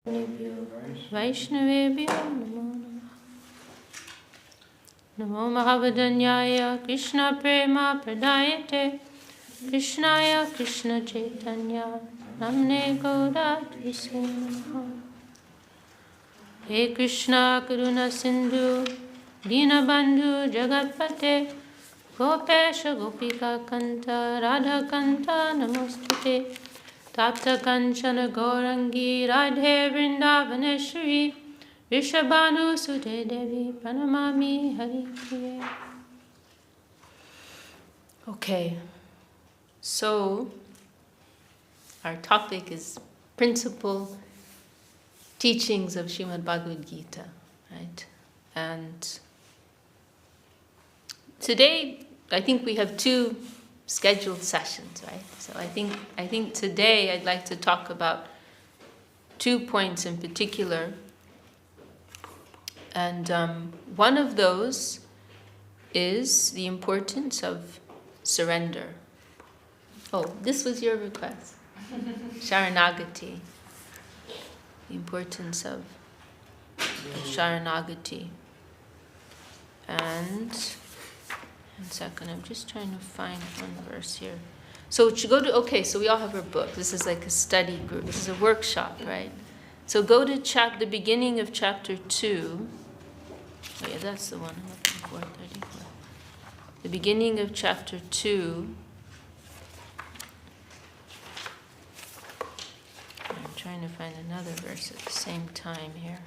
Vaishnavebhyo Namo Namaha. Namo Mahavadanyaya Krishna Prema Pradayate Krishnaya Krishna Chaitanya Namne Gaudadvise Namaha. He Krishna Karuna Sindhu Dinabandhu Jagatpate Gopesha Gopika Kanta Radha Kanta Namostute Tapta Kanchana Gaurangi Radhe Vrindavaneshwari Vishabhanu Sute Devi Pranamami Hari Priye. Okay, so our topic is principal teachings of Srimad Bhagavad Gita, right? And today, I think we have two scheduled sessions, right? So I think today I'd like to talk about 2 points in particular. And one of those is the importance of surrender. Oh, this was your request. Sharanagati. The importance of Sharanagati. And 1 second, I'm just trying to find one verse here. So to go to, okay, so we all have our book. This is like a study group. This is a workshop, right? So go to the beginning of chapter 2. Oh yeah, that's the one I'm looking for, 34. The beginning of chapter 2. I'm trying to find another verse at the same time here.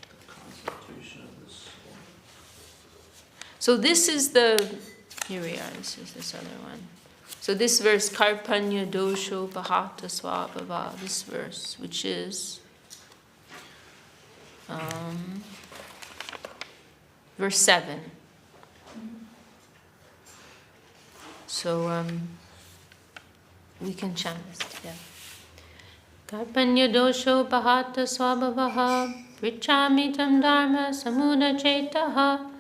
The constitution of the soul. So this is here we are, this is this other one. So this verse, Karpanya Dosho Pahata Swabhava, this verse, which is verse 7. So we can chant this together. Karpanya Dosho Pahata Swabhavaha Prichami Tam Dharma Samuda Chetaha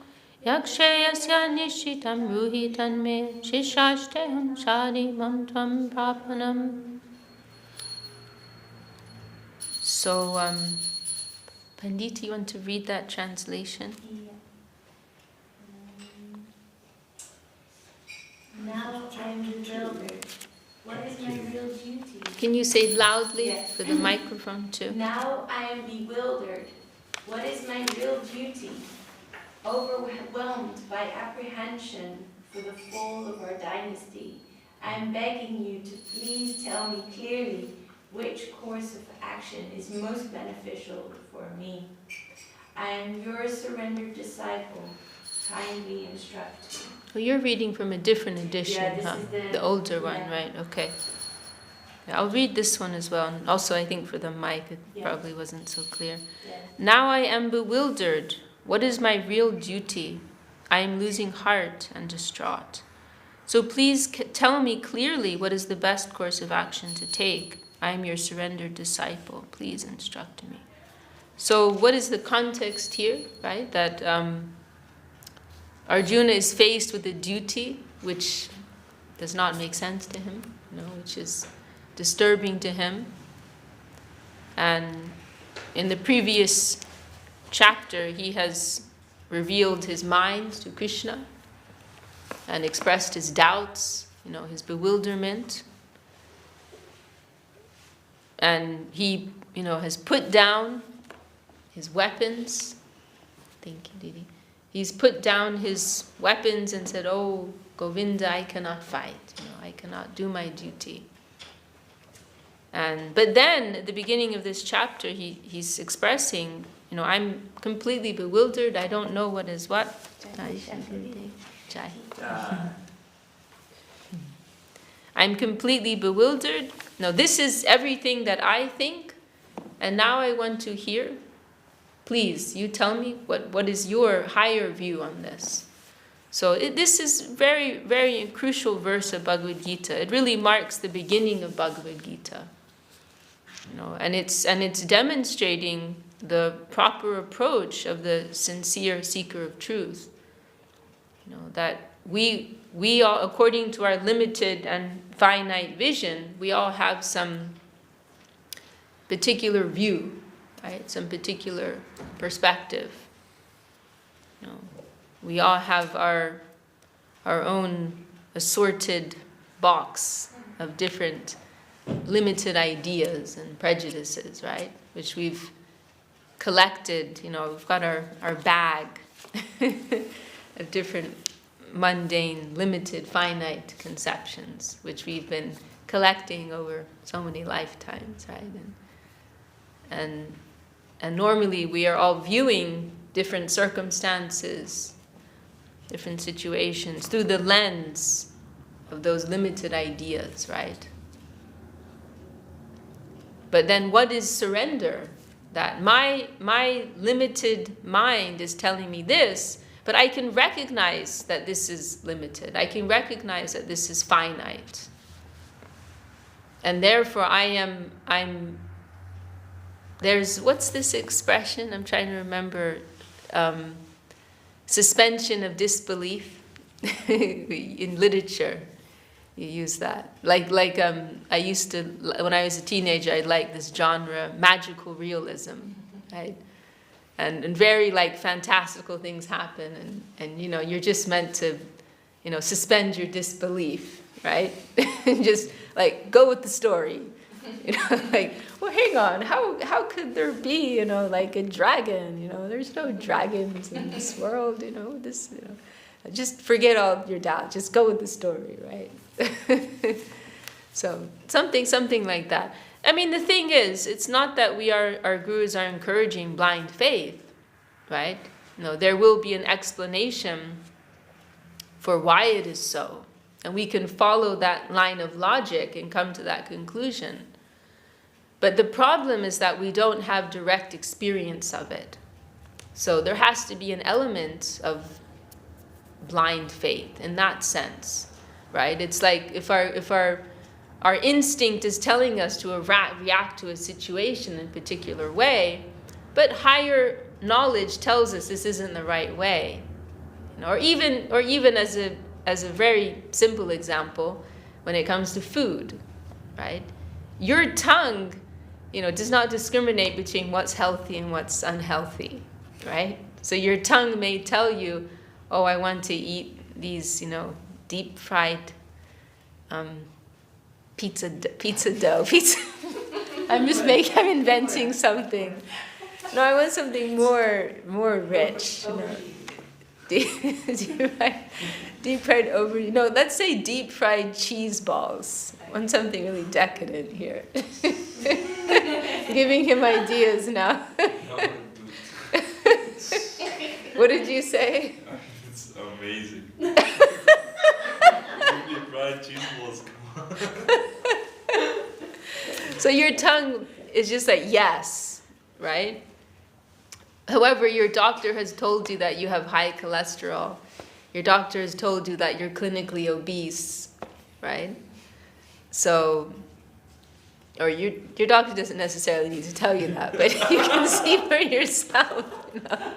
Yakshayasya Nishitam Ruhi Tanme Shishashteham Shadi Mam Tvam Prapanam. So, Pandita, you want to read that translation? Yeah. Now I am bewildered. What is my real duty? Can you say loudly Yes. for the microphone too? Now I am bewildered. What is my real duty? Overwhelmed by apprehension for the fall of our dynasty, I am begging you to please tell me clearly which course of action is most beneficial for me. I am your surrendered disciple. Kindly instruct me. Well, you're reading from a different edition, Yeah, this huh? is The older one, yeah. right? Okay. Yeah, I'll read this one as well. And also, I think for the mic, it Yeah. probably wasn't so clear. Yeah. Now I am bewildered. What is my real duty? I am losing heart and distraught. So please tell me clearly what is the best course of action to take. I am your surrendered disciple. Please instruct me. So what is the context here, right? That Arjuna is faced with a duty which does not make sense to him, which is disturbing to him. And in the previous chapter, he has revealed his mind to Krishna and expressed his doubts, his bewilderment. And he, has put down his weapons. Thank you, Didi. He's put down his weapons and said, "Oh, Govinda, I cannot fight. I cannot do my duty." But then, at the beginning of this chapter, he's expressing, I'm completely bewildered. I don't know what is what. I'm completely bewildered. No, this is everything that I think, and now I want to hear. Please, you tell me what is your higher view on this. So this is very, very crucial verse of Bhagavad Gita. It really marks the beginning of Bhagavad Gita. And it's demonstrating the proper approach of the sincere seeker of truth. That we all, according to our limited and finite vision, we all have some particular view, right? Some particular perspective. You know, we all have our own assorted box of different limited ideas and prejudices, right? Which we've collected, you know, we've got our bag of different mundane, limited, finite conceptions, which we've been collecting over so many lifetimes, right? And normally we are all viewing different circumstances, different situations through the lens of those limited ideas, right? But then what is surrender? That my limited mind is telling me this, but I can recognize that this is limited. I can recognize that this is finite. And therefore there's, what's this expression? I'm trying to remember. Suspension of disbelief. In literature, you use that. Like I used to, when I was a teenager, I liked this genre, magical realism, right? And very like fantastical things happen, and you know, you're just meant to, you know, suspend your disbelief, right? And just like go with the story. You know, like, well, hang on, how could there be, you know, like a dragon? You know, there's no dragons in this world, you know, this, you know. Just forget all your doubt, just go with the story, right? So something like that. I mean, the thing is, it's not that our gurus are encouraging blind faith, right? No, there will be an explanation for why it is so. And we can follow that line of logic and come to that conclusion. But the problem is that we don't have direct experience of it. So there has to be an element of blind faith in that sense, right? It's like if our instinct is telling us to react to a situation in a particular way, but higher knowledge tells us this isn't the right way. You know, or even as a very simple example, when it comes to food, right? Your tongue, you know, does not discriminate between what's healthy and what's unhealthy, right? So your tongue may tell you, oh, I want to eat these, you know, deep fried pizza dough. I'm inventing something. No, I want something more rich. You know. Deep fried over. No, let's say deep fried cheese balls. I want something really decadent here. Giving him ideas now. What did you say? It's amazing. Deep fried cheese balls, come on. So your tongue is just like yes, right? However, your doctor has told you that you have high cholesterol. Your doctor has told you that you're clinically obese, right? So, or your doctor doesn't necessarily need to tell you that, but you can see for yourself, you know?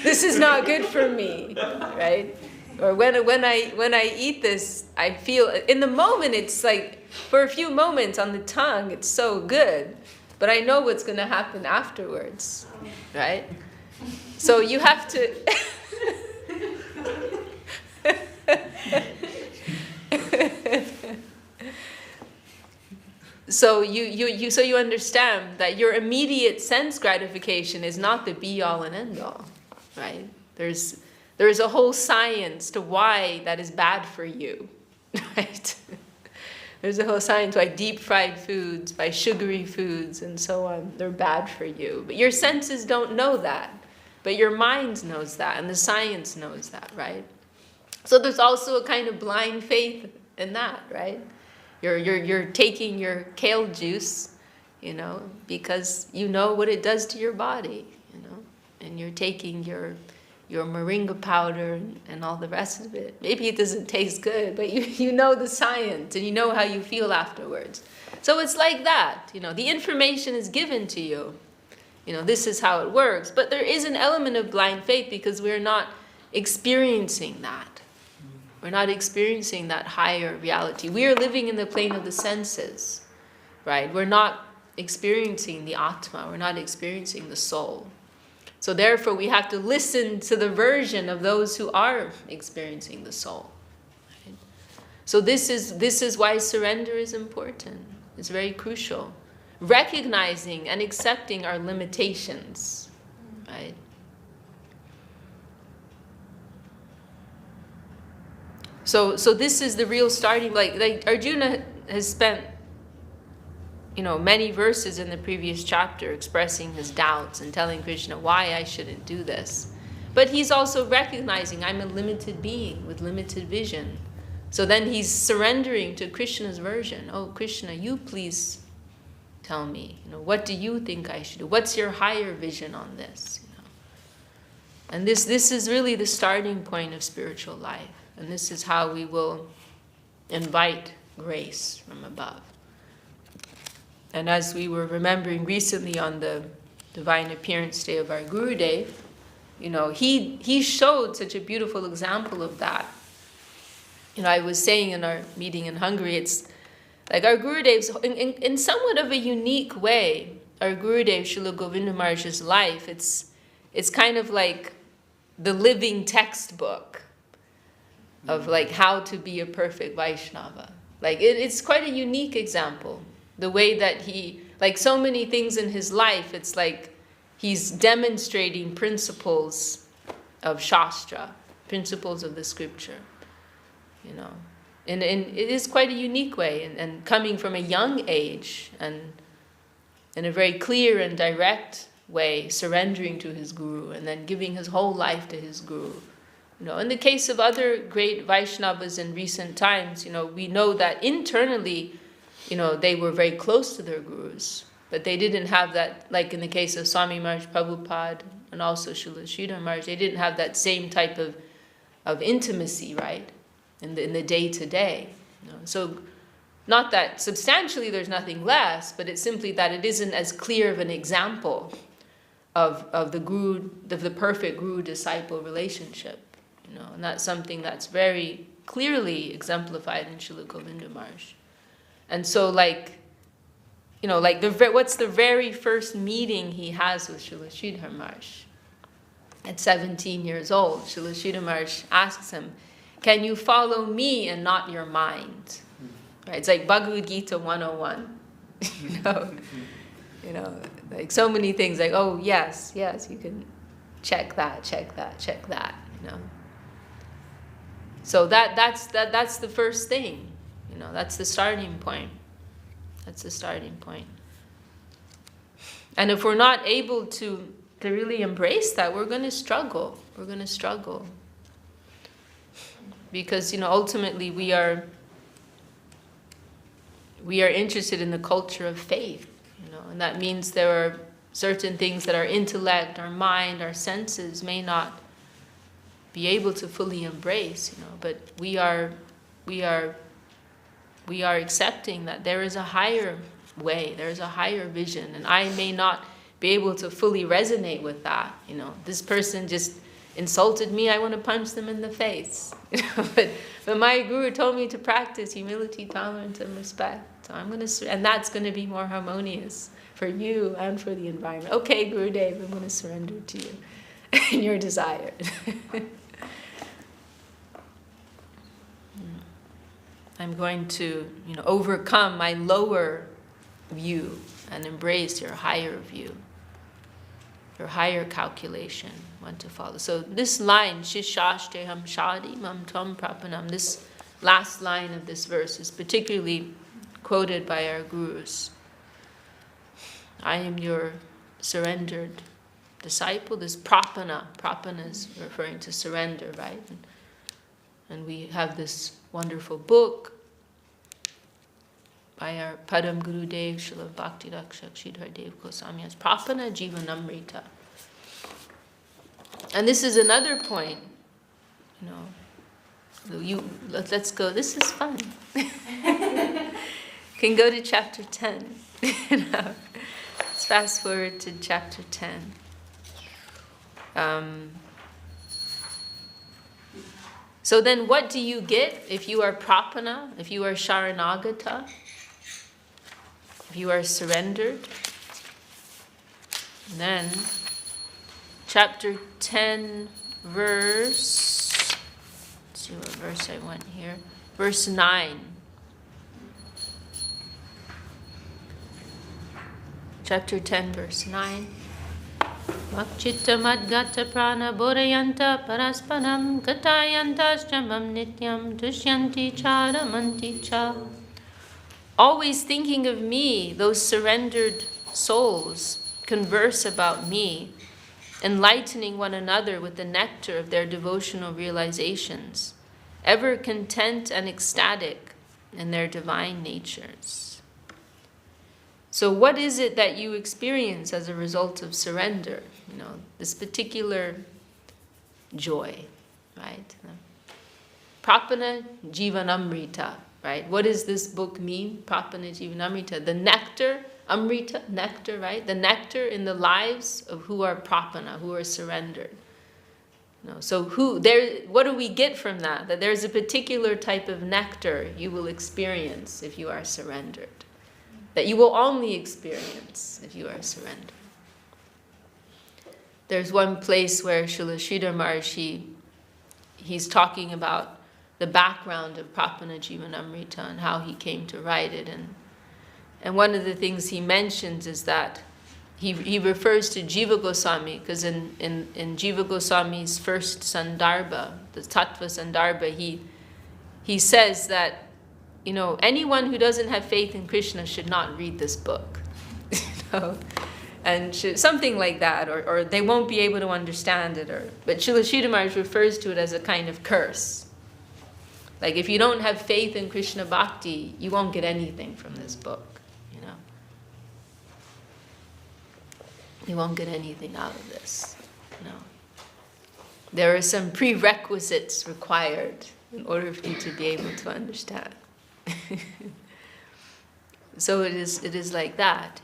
This is not good for me, right? Or when I eat this, I feel in the moment it's like for a few moments on the tongue it's so good, but I know what's going to happen afterwards, right? So you have to. So you understand that your immediate sense gratification is not the be all and end all, right? There's a whole science to why that is bad for you, right? There's a whole science why deep fried foods, why sugary foods and so on, they're bad for you. But your senses don't know that. But your mind knows that and the science knows that, right? So there's also a kind of blind faith in that, right? You're taking your kale juice, you know, because you know what it does to your body, you know, and you're taking your moringa powder and all the rest of it. Maybe it doesn't taste good, but you know the science and you know how you feel afterwards. So it's like that, you know, the information is given to you. You know, this is how it works. But there is an element of blind faith because we're not experiencing that. We're not experiencing that higher reality. We are living in the plane of the senses, right? We're not experiencing the Atma, we're not experiencing the soul. So therefore we have to listen to the version of those who are experiencing the soul. Right? So this is why surrender is important. It's very crucial. Recognizing and accepting our limitations, right? So this is the real starting. Like Arjuna has spent, many verses in the previous chapter expressing his doubts and telling Krishna why I shouldn't do this. But he's also recognizing I'm a limited being with limited vision. So then he's surrendering to Krishna's version. Oh, Krishna, you please tell me, what do you think I should do? What's your higher vision on this? And this is really the starting point of spiritual life. And this is how we will invite grace from above. And as we were remembering recently on the Divine Appearance Day of our Gurudev, he showed such a beautiful example of that. I was saying in our meeting in Hungary, it's like our Gurudev's, in somewhat of a unique way, our Gurudev, Srila Govinda Maharaj's life, it's kind of like the living textbook of like how to be a perfect Vaishnava. Like it's quite a unique example. The way that he, like so many things in his life, it's like he's demonstrating principles of Shastra, principles of the scripture, And it is quite a unique way, and coming from a young age, and in a very clear and direct way, surrendering to his guru, and then giving his whole life to his guru. In the case of other great Vaishnavas in recent times, we know that internally, they were very close to their gurus, but they didn't have that, like in the case of Swami Maharaj Prabhupada and also Srila Sridhar Maharaj, they didn't have that same type of intimacy, right, in the day-to-day. So not that substantially there's nothing less, but it's simply that it isn't as clear of an example of the guru, of the perfect guru-disciple relationship. And that's something that's very clearly exemplified in Srila Govinda Maharaj. And so what's the very first meeting he has with Srila Sridhar Maharaj? At 17 years old, Srila Sridhar Maharaj asks him, can you follow me and not your mind? Right? It's like Bhagavad Gita 101. Like so many things, like, oh, yes, you can check that. So that's the first thing. That's the starting point. And if we're not able to really embrace that, we're going to struggle. Because, ultimately we are interested in the culture of faith, and that means there are certain things that our intellect, our mind, our senses may not be able to fully embrace, but we are accepting that there is a higher way, there is a higher vision, and I may not be able to fully resonate with that. This person just insulted me, I want to punch them in the face. But my guru told me to practice humility, tolerance, and respect. So I'm going to, and that's going to be more harmonious for you and for the environment. Okay, Gurudev, I'm going to surrender to you and your desire. I'm going to, overcome my lower view and embrace your higher view, your higher calculation. Want to follow. So this line, Shishashteham Shadi Mam Tvam Prapanam, this last line of this verse is particularly quoted by our gurus. I am your surrendered disciple. This prapana is referring to surrender, right? And we have this wonderful book by our Padam Gurudev, Srila Bhakti Rakshak Sridhar Dev Goswami, as Prapana Jivanamrita. And this is another point, let's go, this is fun. Can go to chapter 10. Let's fast forward to chapter 10. So then what do you get if you are prapana, if you are sharanagata? if you are surrendered, then chapter 10, verse, let's see what verse I want here, verse 9. Chapter 10, verse 9. Vakchittamadgata prana bodhayanta parasparam katayanta shramam nityam tushyanti charamanti cha. Always thinking of me, those surrendered souls converse about me, enlightening one another with the nectar of their devotional realizations, ever content and ecstatic in their divine natures. So what is it that you experience as a result of surrender? This particular joy, right? Prapana Jivanamrita, right? What does this book mean? Prapana Jivanamrita, the nectar, Amrita, nectar, right? The nectar in the lives of who are prapana, who are surrendered. So what do we get from that? That there's a particular type of nectar you will experience if you are surrendered. That you will only experience if you are surrendered. There's one place where Srila Sridhar Maharshi, he's talking about the background of Prapana Jivanamrita and how he came to write it. And one of the things he mentions is that he refers to Jiva Goswami, because in Jiva Goswami's first Sandarbha, the Tattva Sandarbha, he says that anyone who doesn't have faith in Krishna should not read this book, and something like that, or they won't be able to understand it. But Srila Sridhar Maharaj refers to it as a kind of curse. Like if you don't have faith in Krishna Bhakti, you won't get anything from this book. You won't get anything out of this. There are some prerequisites required in order for you to be able to understand. So it is like that,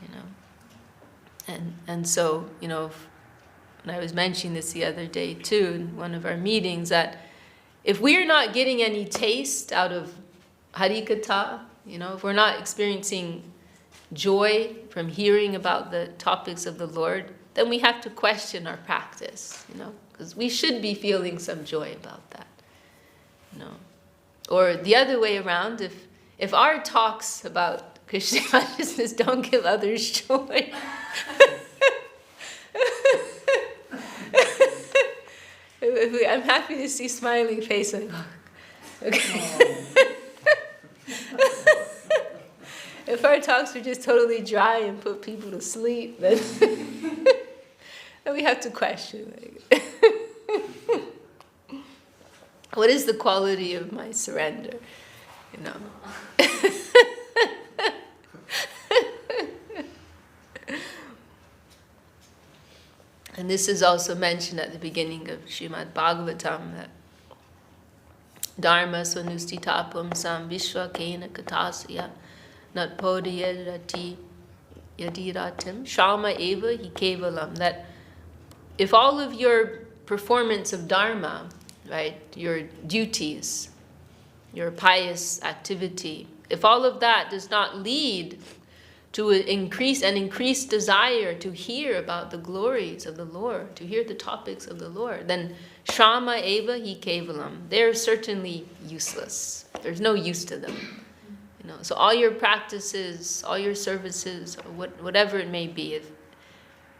and so when I was mentioning this the other day too in one of our meetings, that if we're not getting any taste out of Harikatha, if we're not experiencing joy from hearing about the topics of the Lord, then we have to question our practice, because we should be feeling some joy about that, Or the other way around, if our talks about Krishna consciousness don't give others joy, I'm happy to see smiling faces. Okay. If our talks are just totally dry and put people to sleep, then we have to question. What is the quality of my surrender? And this is also mentioned at the beginning of Srimad Bhagavatam, that Dharma swanustitapam sam vishwa kena katasya natpodiyarati yadiratim shama eva hi kevalam. That if all of your performance of Dharma, right, your duties, your pious activity, if all of that does not lead to an increased desire to hear about the glories of the Lord, to hear the topics of the Lord, then Shama Eva Hi Kevalam, they're certainly useless. There's no use to them. So all your practices, all your services, or whatever it may be,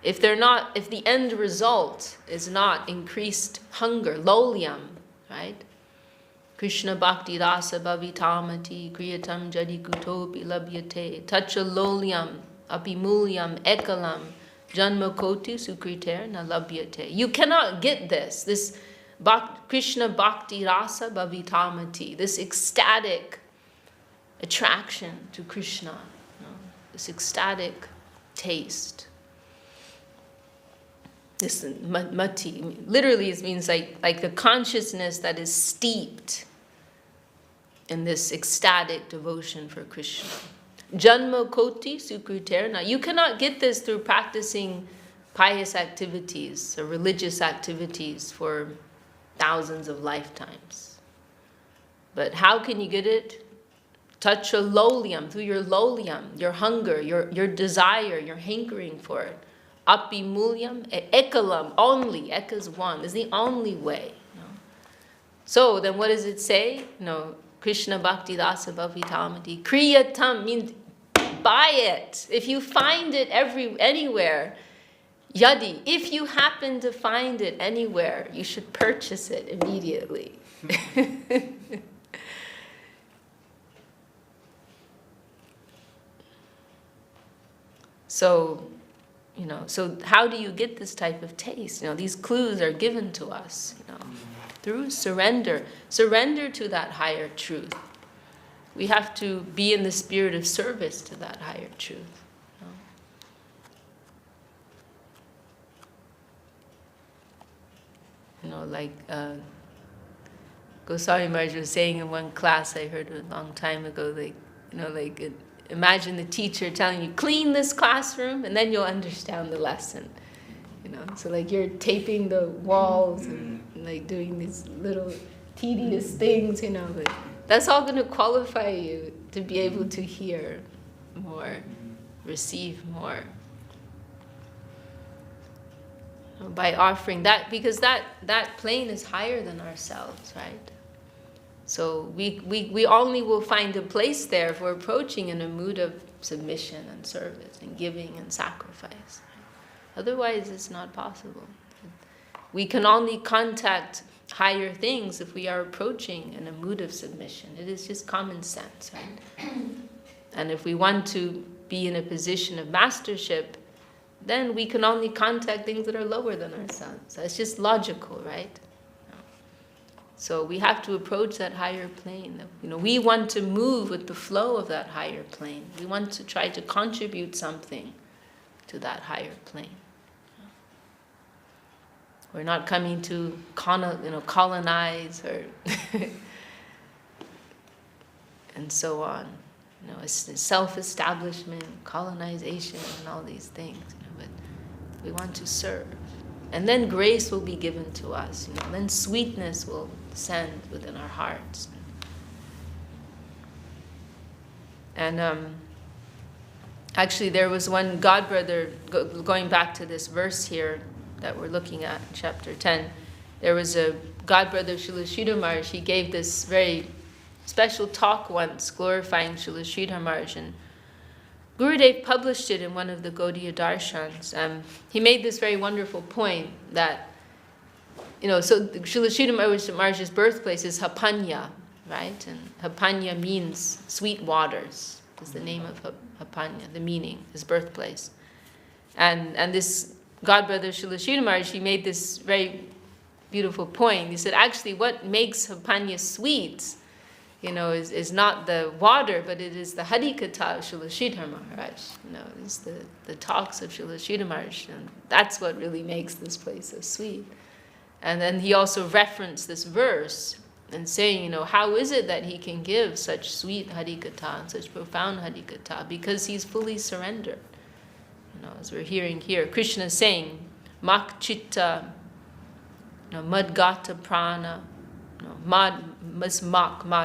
if the end result is not increased hunger, lolyam, right? Krishna bhakti rasa bhavitamati kriyatam jadikutopi labhyate tacha lolyam apimulyam ekalam janma koti sukriter na labhyate. You cannot get this Krishna bhakti rasa bhavitamati, this ecstatic attraction to Krishna, this ecstatic taste. This mati literally means like the consciousness that is steeped in this ecstatic devotion for Krishna. Janma koti sukriter. Now, you cannot get this through practicing pious activities or religious activities for thousands of lifetimes. But how can you get it? Tatra lolyam, through your lolyam, your hunger, your desire, your hankering for it. Api mulyam, ekalam, only, eka is one, is the only way. So then what does it say? Krishna Bhakti Dasa Bhavitamati. Kriyatam means buy it. If you find it anywhere, yadi, if you happen to find it anywhere, you should purchase it immediately. So how do you get this type of taste? These clues are given to us, through surrender. Surrender to that higher truth. We have to be in the spirit of service to that higher truth. Like Goswami Maharaj was saying in one class I heard a long time ago, imagine the teacher telling you, clean this classroom, and then you'll understand the lesson. So you're taping the walls and doing these little tedious things, but that's all going to qualify you to be able to hear more, receive more. By offering that, because that plane is higher than ourselves, right? So we only will find a place there if we're approaching in a mood of submission and service and giving and sacrifice. Otherwise, it's not possible. We can only contact higher things if we are approaching in a mood of submission. It is just common sense, right? And if we want to be in a position of mastership, then we can only contact things that are lower than ourselves. So it's just logical, right? So we have to approach that higher plane. We want to move with the flow of that higher plane. We want to try to contribute something to that higher plane. We're not coming to colonize or and so on. It's self-establishment, colonization, and all these things. But we want to serve. And then grace will be given to us. Then sweetness will descend within our hearts. And actually there was one godbrother, going back to this verse here that we're looking at, chapter 10, there was a godbrother, Srila Sridhar Maharaj. He gave this very special talk once glorifying Srila Sridhar Maharaj, and Gurudev published it in one of the Gaudiya Darshans. He made this very wonderful point that, so Srila Sridhar Maharaj's birthplace is Hapanya, right? And Hapanya means sweet waters, is the name of Hapanya, the meaning, his birthplace. And this godbrother Srila Sridhar Maharaj, he made this very beautiful point. He said, actually, what makes Hapanya sweet is not the water, but it is the Harikatha of Srila Sridhar Maharaj. It's the talks of Srila Sridhar Maharaj, and that's what really makes this place so sweet. And then he also referenced this verse and saying, how is it that he can give such sweet Harikatha and such profound Harikatha? Because he's fully surrendered. As we're hearing here, Krishna is saying, Mak Chitta, Madgata Prana, Mad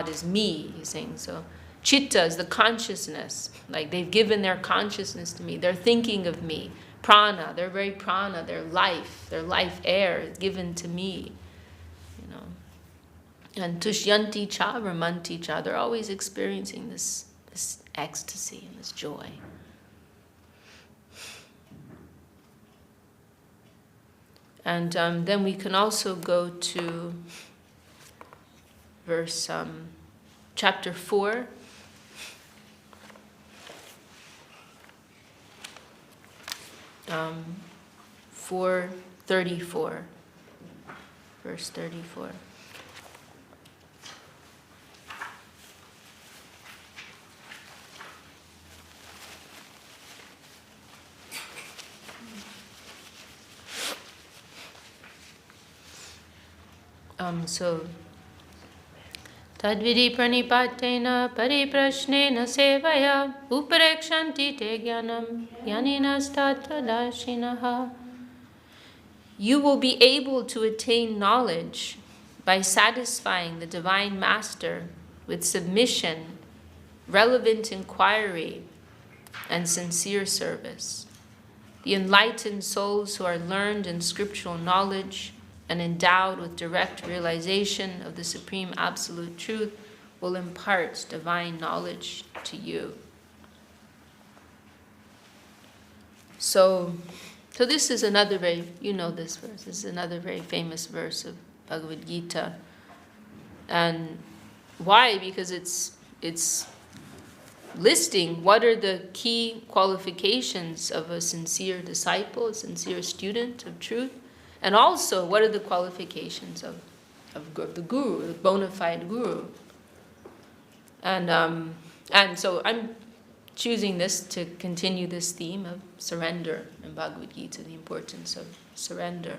is me, he's saying. So Chitta is the consciousness. They've given their consciousness to me. They're thinking of me. Prana, their very prana, their life air is given to me. And Tushyanti cha, Ramanti cha, they're always experiencing this ecstasy and this joy. And then we can also go to verse, chapter 4. Um, 4:34, verse 34. So Tadvidi pranipatena pariprashnena sevaya uparekshanti te jnanam jnaninas-tattva-darshinaha. You will be able to attain knowledge by satisfying the Divine Master with submission relevant inquiry, and sincere service. The enlightened souls who are learned in scriptural knowledge and endowed with direct realization of the Supreme Absolute Truth will impart divine knowledge to you. So this is another very, you know this verse, this is another very famous verse of Bhagavad Gita. And why? Because it's listing what are the key qualifications of a sincere disciple, a sincere student of truth, and also what are the qualifications of the guru, the bona fide guru. And so I'm choosing this to continue this theme of surrender in Bhagavad Gita, the importance of surrender.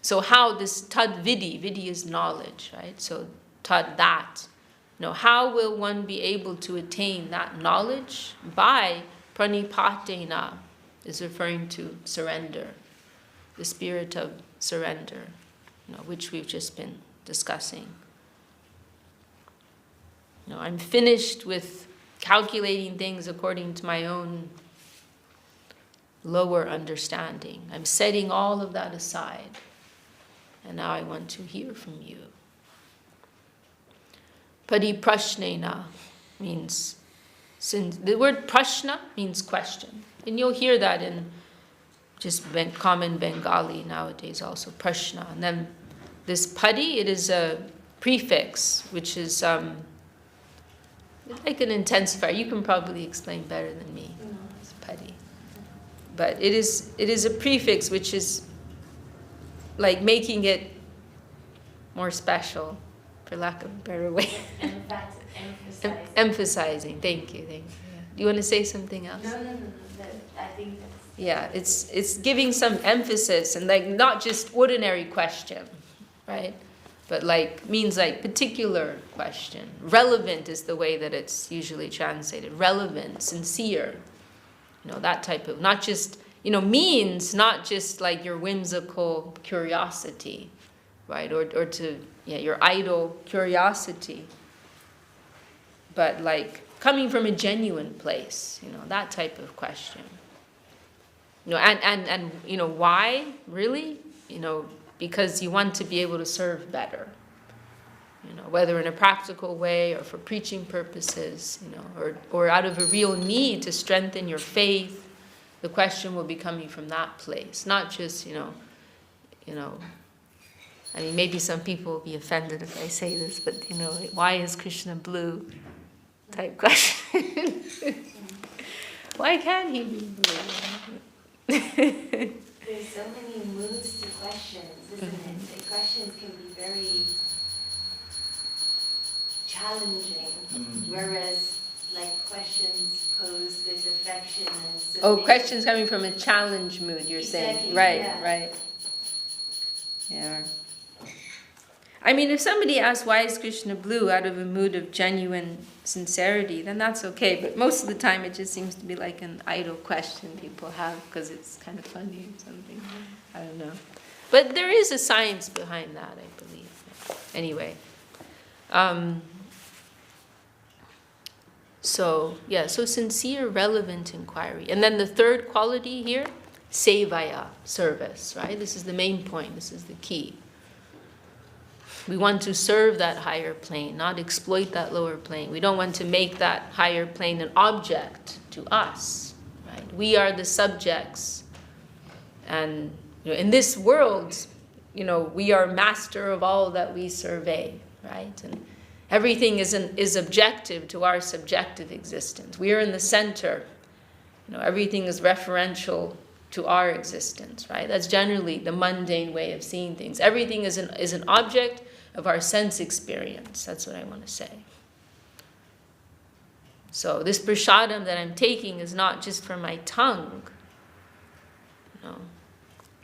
So how this tad vidi is knowledge, right? So tad that. How will one be able to attain that knowledge? By pranipatena, is referring to surrender, the spirit of surrender, which we've just been discussing. I'm finished with calculating things according to my own lower understanding. I'm setting all of that aside, and now I want to hear from you. Pariprashnena means, the word prashna means question. And you'll hear that in just common Bengali nowadays also, prashna. And then this pari, it is a prefix, which is like an intensifier. You can probably explain better than me. It's pari. But it is a prefix which is like making it more special, for lack of a better way. Emphasizing. Thank you. Yeah. Do you want to say something else? No. I think that's... Yeah, it's giving some emphasis and like not just ordinary question, right? But like means like particular question. Relevant is the way that it's usually translated. Relevant, sincere. That type of, not just, means not just like your whimsical curiosity, right? Or to, your idle curiosity. But like coming from a genuine place, that type of question. And why, really? Because you want to be able to serve better. Whether in a practical way or for preaching purposes, or out of a real need to strengthen your faith, the question will be coming from that place, not just, I mean, maybe some people will be offended if I say this, but, why is Krishna blue? Type question. Why can't he be blue? There's so many moods to questions, isn't it? The questions can be very challenging, whereas like questions posed with affection and submission. Oh, questions coming from a challenge mood, you're saying. Right, yeah. Right. Yeah. I mean, if somebody asks why is Krishna blue out of a mood of genuine sincerity, then that's okay. But most of the time it just seems to be like an idle question people have because it's kind of funny or something. I don't know. But there is a science behind that, I believe. Anyway. So sincere, relevant inquiry. And then the third quality here, sevaya, service, right? This is the main point. This is the key. We want to serve that higher plane, not exploit that lower plane. We don't want to make that higher plane an object to us, right? We are the subjects. And in this world, we are master of all that we survey, right? And everything is objective to our subjective existence. We are in the center. Everything is referential to our existence, right? That's generally the mundane way of seeing things. Everything is an object of our sense experience. That's what I want to say. So this prasadam that I'm taking is not just for my tongue.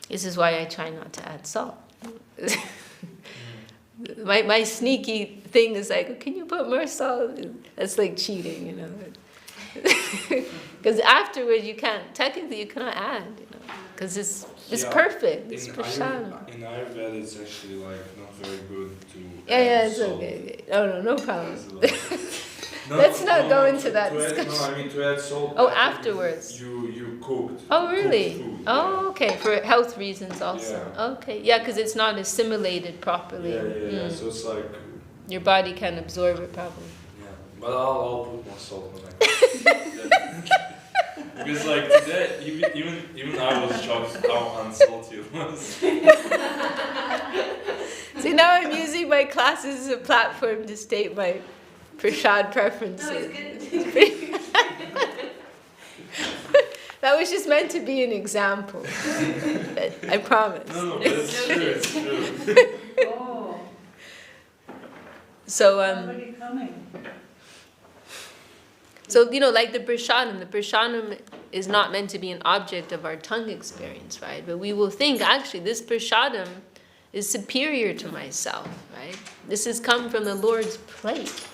This is why I try not to add salt. My sneaky thing is like, can you put more salt? That's like cheating, Because afterwards you cannot add, because it's perfect. It's prashad. In Ayurveda, it's actually like not very good to. Yeah, it's okay. No problem. Let's not go into that discussion. No, I mean to add salt. Oh, afterwards. You cooked. Oh, really? Cooked food, oh, okay. For health reasons also. Yeah. Okay. Yeah, because it's not assimilated properly. Yeah. So it's like. Your body can absorb it properly. Yeah, but I'll put more salt on it. Because like today, even I was shocked how unsalty it was. See, now I'm using my classes as a platform to state my prashad preferences. No, it's good. That was just meant to be an example. I promise. No, but it's true. It's true. Oh, So somebody coming. So, like the prasadam is not meant to be an object of our tongue experience, right? But we will think, actually, this prasadam is superior to myself, right? This has come from the Lord's plate.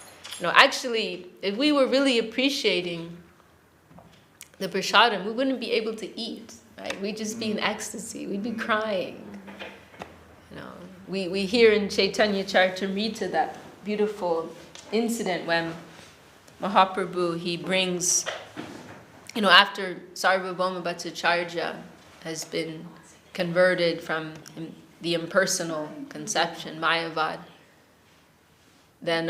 Actually, if we were really appreciating the prasadam, we wouldn't be able to eat, right? We'd just be in ecstasy. We'd be crying. We hear in Chaitanya Charitamrita that beautiful incident when Mahaprabhu, he brings, after Sarvabhauma Bhattacharya has been converted from the impersonal conception, Mayavad, then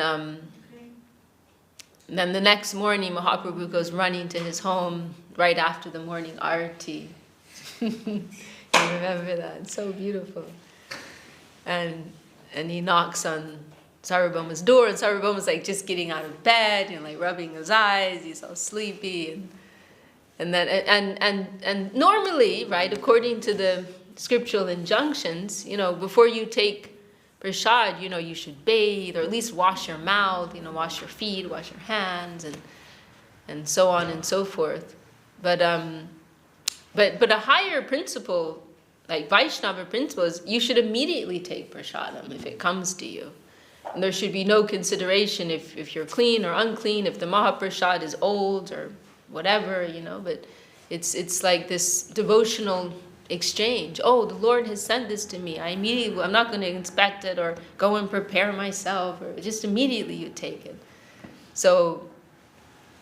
the next morning Mahaprabhu goes running to his home right after the morning arati. You remember that? It's so beautiful. And he knocks on Sarvabhauma's door, and Sarvabhauma's like just getting out of bed, like rubbing his eyes. He's all sleepy, and normally, right, according to the scriptural injunctions, before you take prasad, you should bathe or at least wash your mouth, wash your feet, wash your hands, and so on and so forth. But a higher principle, like Vaishnava principle, is you should immediately take prasadam if it comes to you. And there should be no consideration if you're clean or unclean, if the Mahaprasad is old or whatever, but it's like this devotional exchange. Oh, the Lord has sent this to me. I'm not going to inspect it or go and prepare myself, or just immediately you take it. So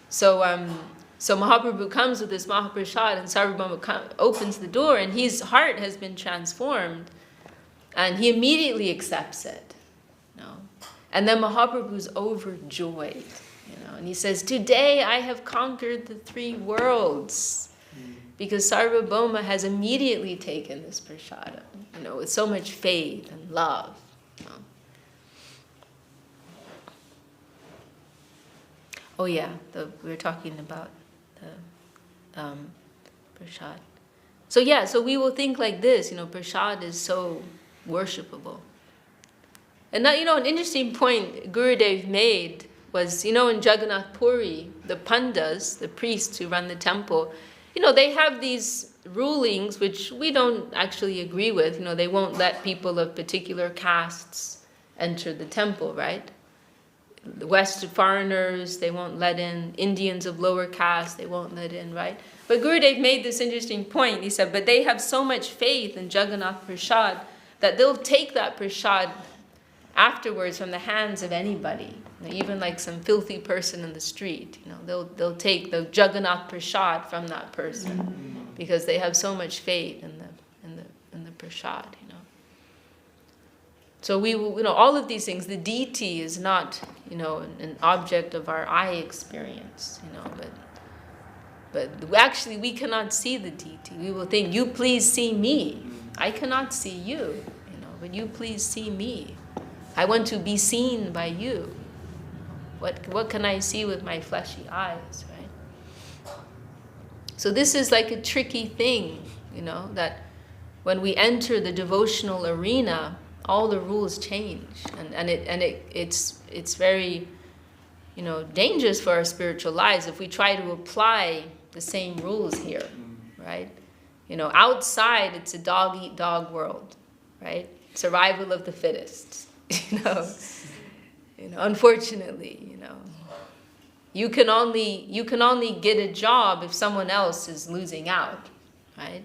Mahaprabhu comes with this Mahaprasad, and Sarvabhauma opens the door, and his heart has been transformed, and he immediately accepts it. And then Mahaprabhu's overjoyed, and he says, "Today I have conquered the 3 worlds." Because Sarvabhauma has immediately taken this prasadam, with so much faith and love. Oh yeah, we were talking about the prasad. So we will think like this, prasad is so worshipable. And now, an interesting point Gurudev made was, in Jagannath Puri, the pandas, the priests who run the temple, they have these rulings which we don't actually agree with. They won't let people of particular castes enter the temple, right? The West foreigners, they won't let in. Indians of lower caste, they won't let in, right? But Gurudev made this interesting point. He said, but they have so much faith in Jagannath Prasad that they'll take that prasad afterwards from the hands of anybody, even like some filthy person in the street. They'll take the Jagannath Prasad from that person because they have so much faith in the prasad. So we will, all of these things. The deity is not, an object of our eye experience. But actually we cannot see the deity. We will think, "You please see me. I cannot see you. But you please see me. I want to be seen by you. What can I see with my fleshy eyes, right?" So this is like a tricky thing, that when we enter the devotional arena, all the rules change, and it's very, dangerous for our spiritual lives if we try to apply the same rules here, right? Outside it's a dog eat dog world, right? Survival of the fittest. Unfortunately, You can only get a job if someone else is losing out, right?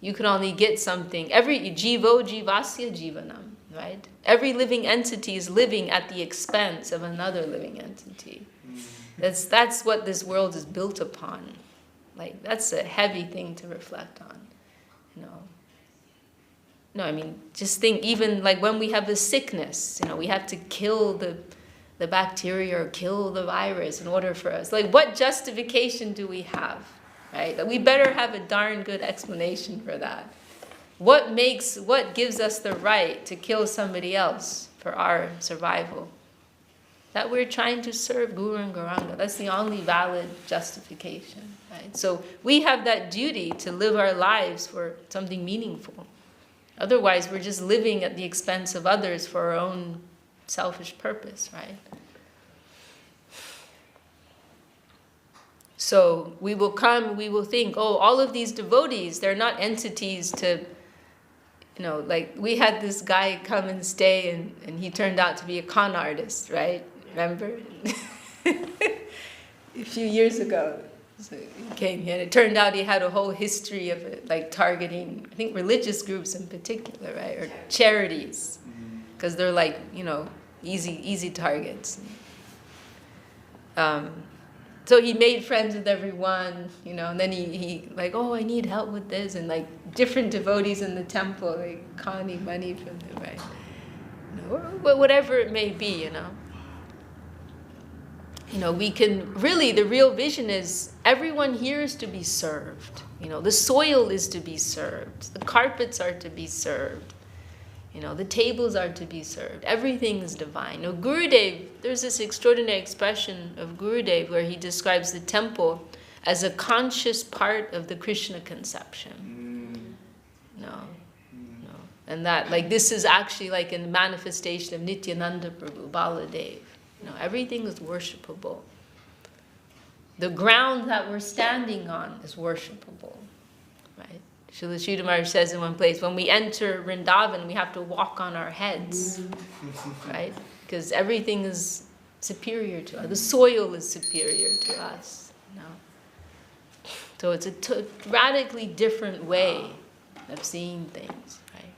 You can only get something. Every jivo jivasya jivanam, right? Every living entity is living at the expense of another living entity. That's what this world is built upon. Like, that's a heavy thing to reflect on, you know. No, I mean, just think, even like when we have a sickness, you know, we have to kill the bacteria or kill the virus in order for us. Like, what justification do we have, right? That we better have a darn good explanation for that. What gives us the right to kill somebody else for our survival? That we're trying to serve Guru and Gauranga. That's the only valid justification, right? So we have that duty to live our lives for something meaningful. Otherwise, we're just living at the expense of others for our own selfish purpose, right? So we will think, oh, all of these devotees, they're not entities to, you know, like we had this guy come and stay and he turned out to be a con artist, right? Remember? A few years ago. So he came here and it turned out he had a whole history of it, like targeting, I think, religious groups in particular, right? Or charities. Because they're like, you know, easy targets. So he made friends with everyone, you know, and then he like, oh, I need help with this, and like different devotees in the temple, like conning money from them, right? You know, or whatever it may be, you know. You know, we can really, the real vision is everyone here is to be served. You know, the soil is to be served. The carpets are to be served. You know, the tables are to be served. Everything is divine. You know, Gurudev, there's this extraordinary expression of Gurudev where he describes the temple as a conscious part of the Krishna conception. No. And that, like, this is actually like a manifestation of Nityananda Prabhu, Baladev. You know, everything is worshipable. The ground that we're standing on is worshipable, right? Srila Sridhar Maharaj says in one place, when we enter Vrindavan, we have to walk on our heads, right? Because everything is superior to us. The soil is superior to us. You know? So it's a radically different way of seeing things, right?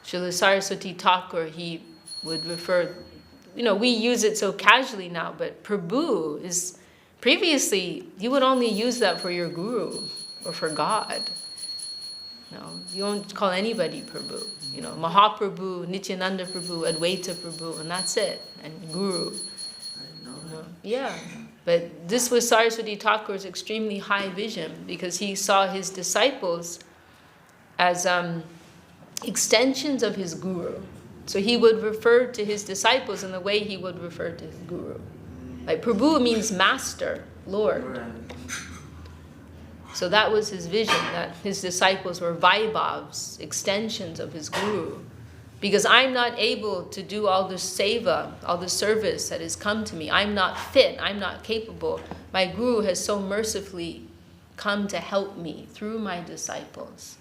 Srila Saraswati Thakur, he would refer, you know, we use it so casually now, but Prabhu is, previously, you would only use that for your guru or for God. No, you don't call anybody Prabhu. You know, Mahaprabhu, Nityananda Prabhu, Advaita Prabhu, and that's it. And Guru. Yeah. But this was Saraswati Thakur's extremely high vision because he saw his disciples as extensions of his guru. So he would refer to his disciples in the way he would refer to his guru. Like Prabhu means master, Lord. So that was his vision, that his disciples were Vaibhavs, extensions of his guru. Because I'm not able to do all the seva, all the service that has come to me. I'm not fit, I'm not capable. My guru has so mercifully come to help me through my disciples.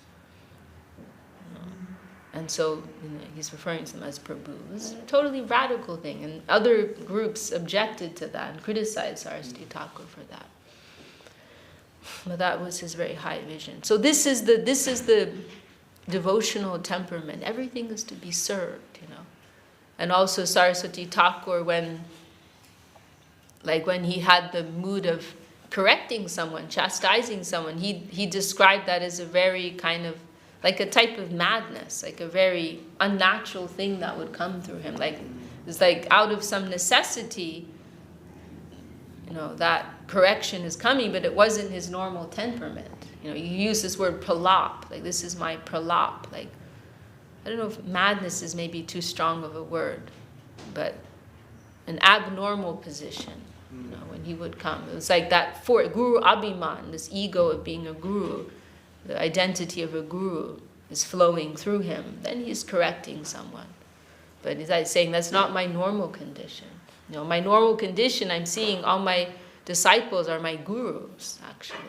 And so, you know, he's referring to them as Prabhu. This is a totally radical thing. And other groups objected to that and criticized Saraswati Thakur for that. But that was his very high vision. So this is the devotional temperament. Everything is to be served, you know. And also Saraswati Thakur, when he had the mood of correcting someone, chastising someone, he described that as a very kind of, like a type of madness, like a very unnatural thing that would come through him. Like, it's like out of some necessity, you know, that correction is coming, but it wasn't his normal temperament. You know, you use this word pralap, like this is my pralap. Like, I don't know if madness is maybe too strong of a word, but an abnormal position, you know, when he would come. It was like that for Guru Abhiman, this ego of being a guru, the identity of a guru is flowing through him. Then he's correcting someone. But he's like saying, that's not my normal condition. You know, my normal condition, I'm seeing all my disciples are my gurus, actually.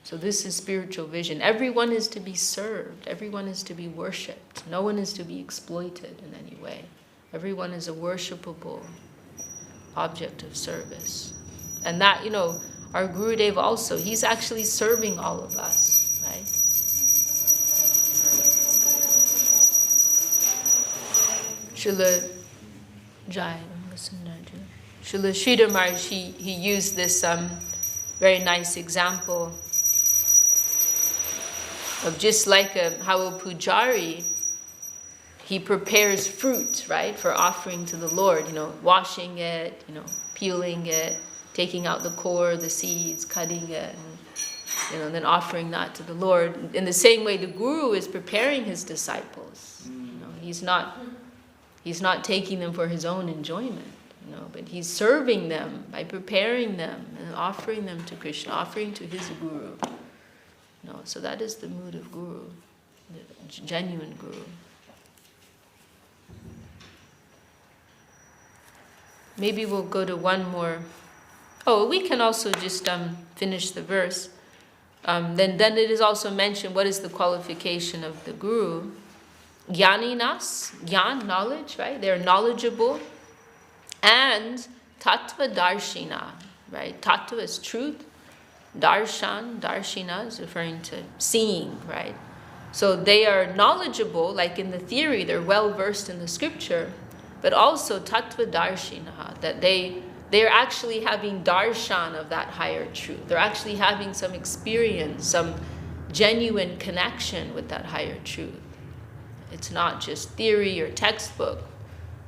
So this is spiritual vision. Everyone is to be served. Everyone is to be worshipped. No one is to be exploited in any way. Everyone is a worshipable object of service. And that, our Gurudev also, he's actually serving all of us, right? Srila Jai, Srila Sridhar Maharaj, he used this very nice example of just like how a pujari, he prepares fruit, right, for offering to the Lord, washing it, peeling it, taking out the core, the seeds, cutting it, and then offering that to the Lord. In the same way, the Guru is preparing his disciples. He's not taking them for his own enjoyment, but he's serving them by preparing them and offering them to Krishna, offering to his Guru. So that is the mood of Guru, the genuine Guru. Maybe we'll go to one more. Oh, we can also just finish the verse. Then it is also mentioned what is the qualification of the Guru. Jnaninas, jnana, knowledge, right? They're knowledgeable. And tattva darshina, right? Tattva is truth. Darshan, darshina is referring to seeing, right? So they are knowledgeable, like in the theory, they're well versed in the scripture, but also tattva darshina, that they're actually having darshan of that higher truth. They're actually having some experience, some genuine connection with that higher truth. It's not just theory or textbook,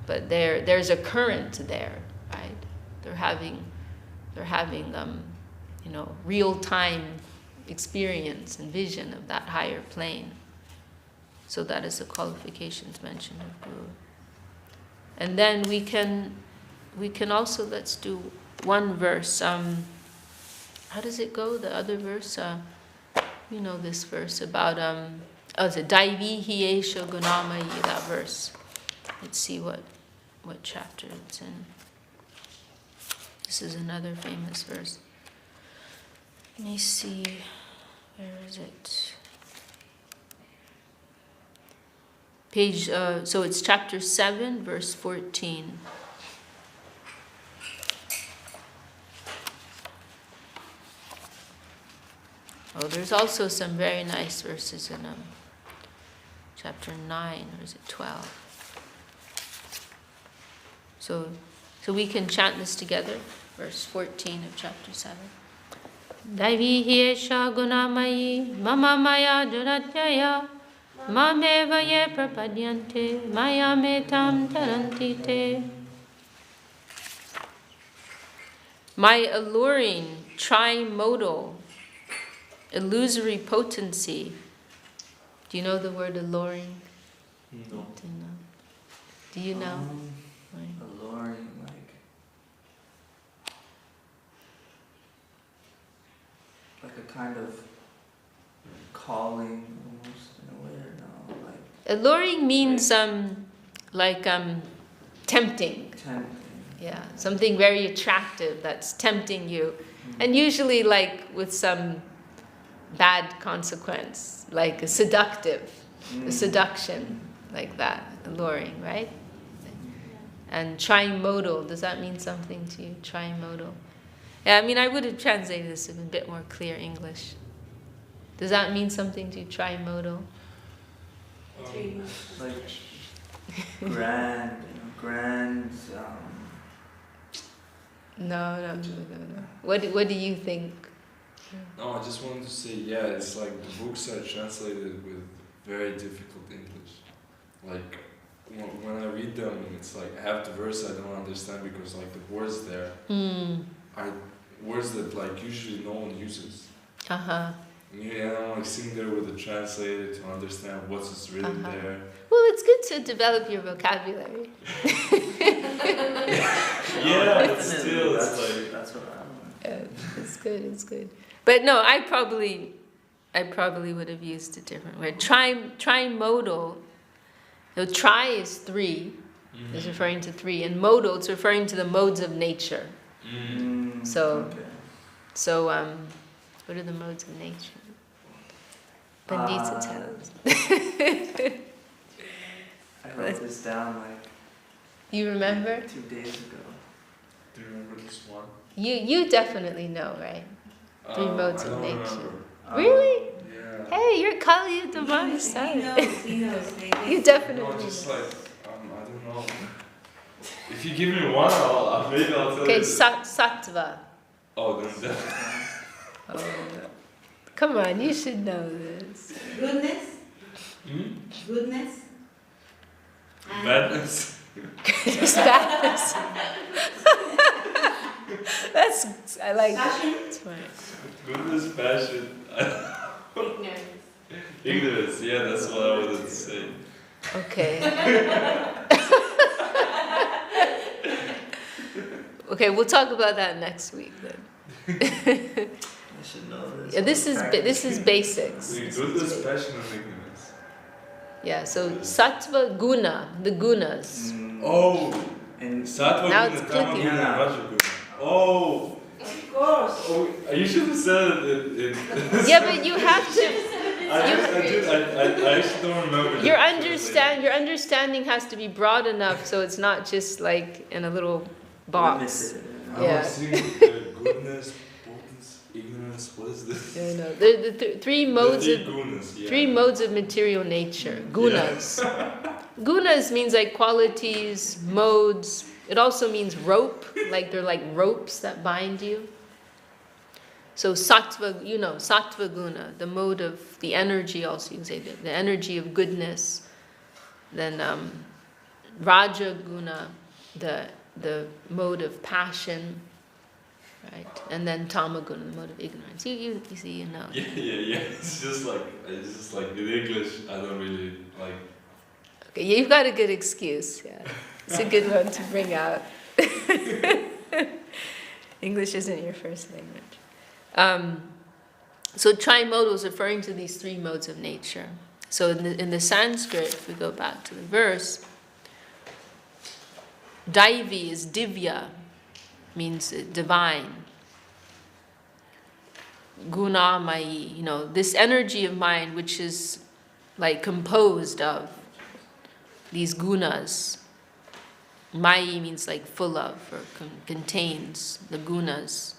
but there's a current there, right? They're having real-time experience and vision of that higher plane. So that is the qualifications mentioned of Guru. And then we can also, let's do one verse. How does it go? The other verse, this verse about it's a Daivi Hiesha Gunamayi, that verse. Let's see what chapter it's in. This is another famous verse. Let me see, where is it? Page, so it's chapter 7, verse 14. Oh, there's also some very nice verses in chapter 9, or is it 12? So we can chant this together, verse 14 of chapter 7. Daivi hiesha gunamayi mama maya duratjaya mameva ye prapadyante maya metam taranti te. My alluring, trimodal, illusory potency. Do you know the word alluring? No. Do you know? Alluring, like a kind of calling, almost in a way, or no? Alluring means tempting. Tempting. Yeah, something very attractive that's tempting you, and usually with some bad consequence, like a seductive, a seduction, like that, alluring, right? And trimodal, does that mean something to you? Trimodal. Yeah, I would have translated this in a bit more clear English. Does that mean something to you, trimodal? Like grand. No. What do you think? No, I just wanted to say, it's like the books are translated with very difficult English. Like, when I read them, it's like half the verse I don't understand because the words there are words that usually no one uses. Uh-huh. And I'm sitting there with the translator to understand what's written there. Well, it's good to develop your vocabulary. But still, that's what I want. It's good. But no, I probably would have used a different word. Trimodal. So tri is three, is referring to three, and modal, it's referring to the modes of nature. So what are the modes of nature? Pandita tells. I wrote this down You remember? 2 days ago. Do you remember this one? You definitely know, right? Three modes I of don't nature. remember. Really? Yeah. Hey, you're Kali Divine He Son. knows. You definitely No, just know. like, I don't know. If you give me one, maybe I'll tell Okay, you. Sattva. Oh, then Oh, come on, you should know this. Goodness, Hmm? goodness. Badness. There's badness. That's, I like that. Passion. That's fine. Goodness, passion. Ignorance. Ignorance, yeah, that's what I wanted to say. Okay. Okay, we'll talk about that next week then. I should know this. Yeah, this is basics. Wait, This is goodness, basics. passion, and ignorance. Yeah, so sattva guna, the gunas. Oh! And Sattva Now guna, it's Tama clicking. guna, and Raja guna. Oh! Of course. Oh, you should have said it in Yeah, but you have to. I actually don't remember. Your understanding has to be broad enough so it's not just like in a little box. I Yeah. was seeing goodness, potence, ignorance, what is this? No. The three modes The of three gunas, yeah. three modes of material nature. Gunas. Gunas means like qualities, modes. It also means rope, like they're like ropes that bind you. So sattva, sattva guna, the mode of the energy. Also, you can say the energy of goodness. Then raja guna, the mode of passion, right? And then tamaguna, the mode of ignorance. You see, you know. Yeah. It's just like in English, I don't really like. Okay, you've got a good excuse. Yeah, it's a good one to bring out. English isn't your first language. So trimodal is referring to these three modes of nature. So in the Sanskrit, if we go back to the verse, Daivi is divya, means divine. Gunamayi, this energy of mind which is like composed of these gunas. Mayi means like full of or contains the gunas.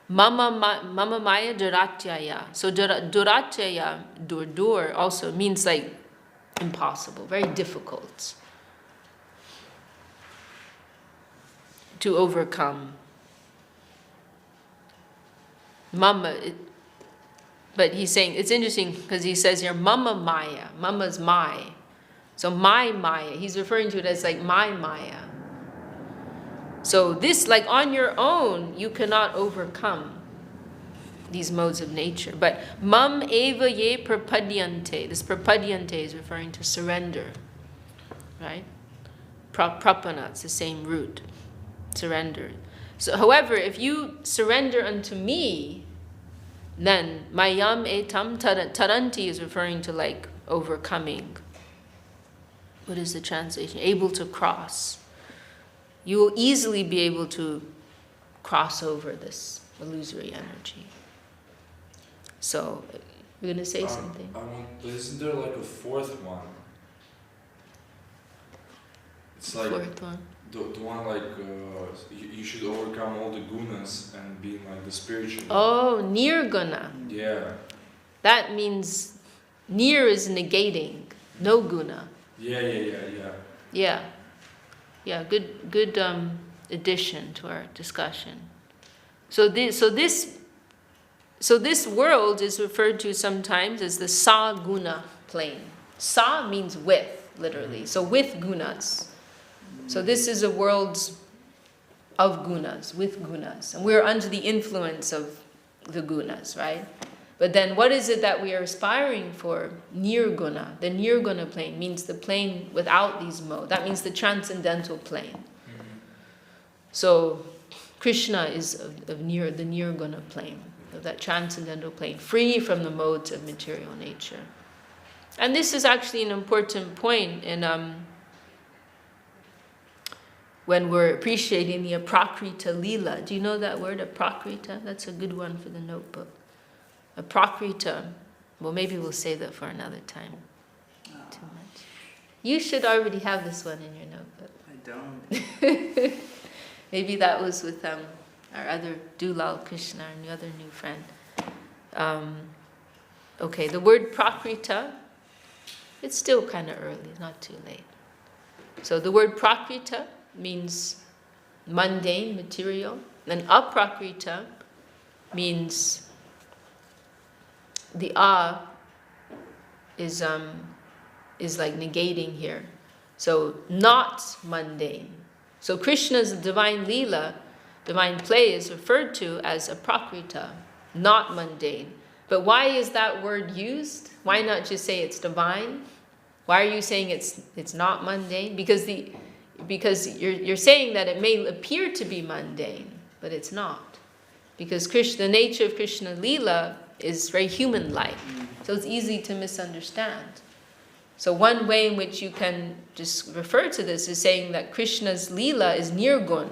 Mama maya duratyaya. So duratyaya, dur also means like impossible, very difficult to overcome. But he's saying, it's interesting because he says here, mama maya, mama's my. So my maya, he's referring to it as like my maya. So this, like on your own, you cannot overcome these modes of nature. But mam eva ye prapadyante, this prapadyante is referring to surrender, right? Prapana, it's the same root, surrender. So, however, if you surrender unto me, then mayam etam taranti is referring to like overcoming. What is the translation? Able to cross. You will easily be able to cross over this illusory energy. So, you're going to say something? Isn't there like a fourth one? It's like Fourth one. the one like you should overcome all the gunas and be like the spiritual. Oh, nirguna. Yeah. That means nir is negating, no guna. Yeah. Yeah, good addition to our discussion. So this world is referred to sometimes as the sa guna plane. Sa means with, literally. So with gunas. So this is a world of gunas, with gunas. And we're under the influence of the gunas, right? But then what is it that we are aspiring for? Nirguna. The nirguna plane means the plane without these modes. That means the transcendental plane. Mm-hmm. So Krishna is of the nirguna plane, of that transcendental plane, free from the modes of material nature. And this is actually an important point in when we're appreciating the aprakrita lila. Do you know that word, aprakrita? That's a good one for the notebook. Aprakrita. Well, maybe we'll save that for another time. Too much. You should already have this one in your notebook. I don't. Maybe that was with our other Dulal Krishna, our other new friend. Okay, the word prakrita, it's still kind of early, not too late. So the word prakrita means mundane, material, and aprakrita means the is like negating here. So not mundane. So Krishna's divine leela, divine play, is referred to as aprakrita, not mundane. But why is that word used? Why not just say it's divine? Why are you saying it's not mundane? Because you're saying that it may appear to be mundane, but it's not. Because the nature of Krishna Leela is very human-like. So it's easy to misunderstand. So one way in which you can just refer to this is saying that Krishna's Leela is nirgun.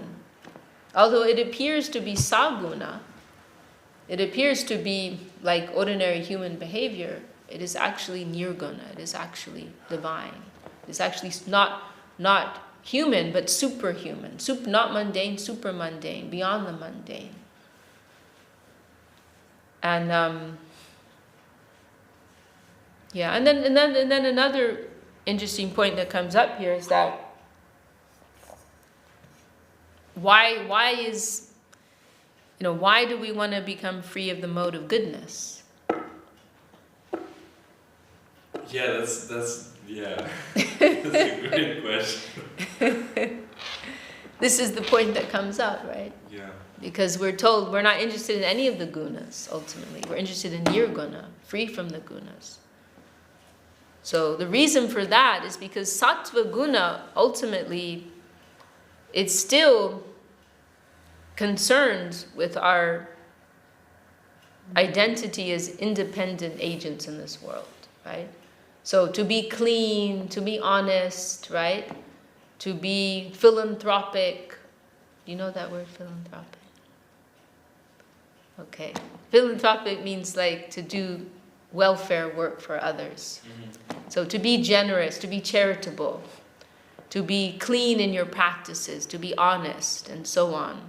Although it appears to be saguna, it appears to be like ordinary human behavior, it is actually nirguna, it is actually divine. It's actually not human, but superhuman. Not mundane, super mundane, beyond the mundane. And and then another interesting point that comes up here is that why do we want to become free of the mode of goodness? Yeah, that's that's a great question. This is the point that comes up, right? Yeah. Because we're told we're not interested in any of the gunas, ultimately. We're interested in nirguna, free from the gunas. So the reason for that is because sattva guna, ultimately, it's still concerned with our identity as independent agents in this world, right? So to be clean, to be honest, right? To be philanthropic. Do you know that word, philanthropic? Okay. Philanthropic means like to do welfare work for others. Mm-hmm. So to be generous, to be charitable, to be clean in your practices, to be honest, and so on.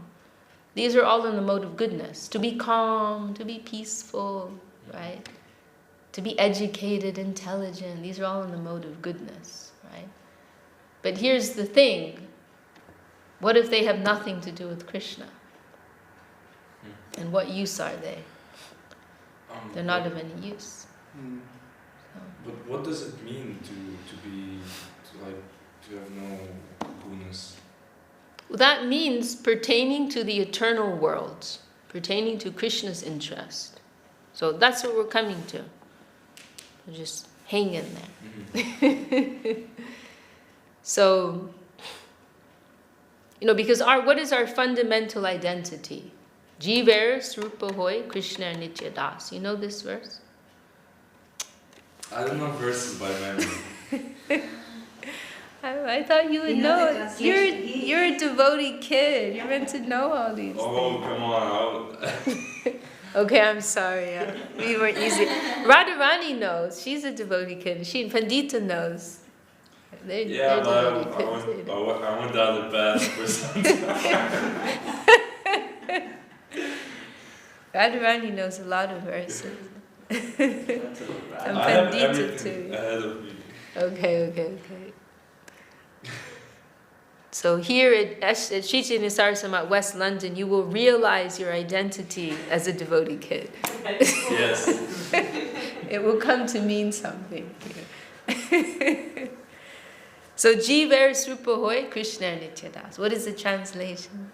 These are all in the mode of goodness. To be calm, to be peaceful, right? To be educated, intelligent. These are all in the mode of goodness, right? But here's the thing. What if they have nothing to do with Krishna? And what use are they? They're not of any use. So. But what does it mean to have no gunas? Well, that means pertaining to the eternal world, pertaining to Krishna's interest. So that's what we're coming to. So just hang in there. Mm-hmm. So, because what is our fundamental identity? Jiver Srupa Hoy Krishna Nitya Das. You know this verse? I don't know verses by memory. I thought you would know it. You're a devotee kid. You're meant to know all these things. Come on. Okay, I'm sorry. We weren't easy. Radharani knows. She's a devotee kid. Pandita knows. They're but I went down the path for some time. Radharani knows a lot of verses. And I have Pandita everything too. ahead of me. Okay. So here at Sri Nisarasam at West London, you will realize your identity as a devotee kid. Yes. It will come to mean something. So Jiver Srupa Hoy Krishna Nitya Das. What is the translation?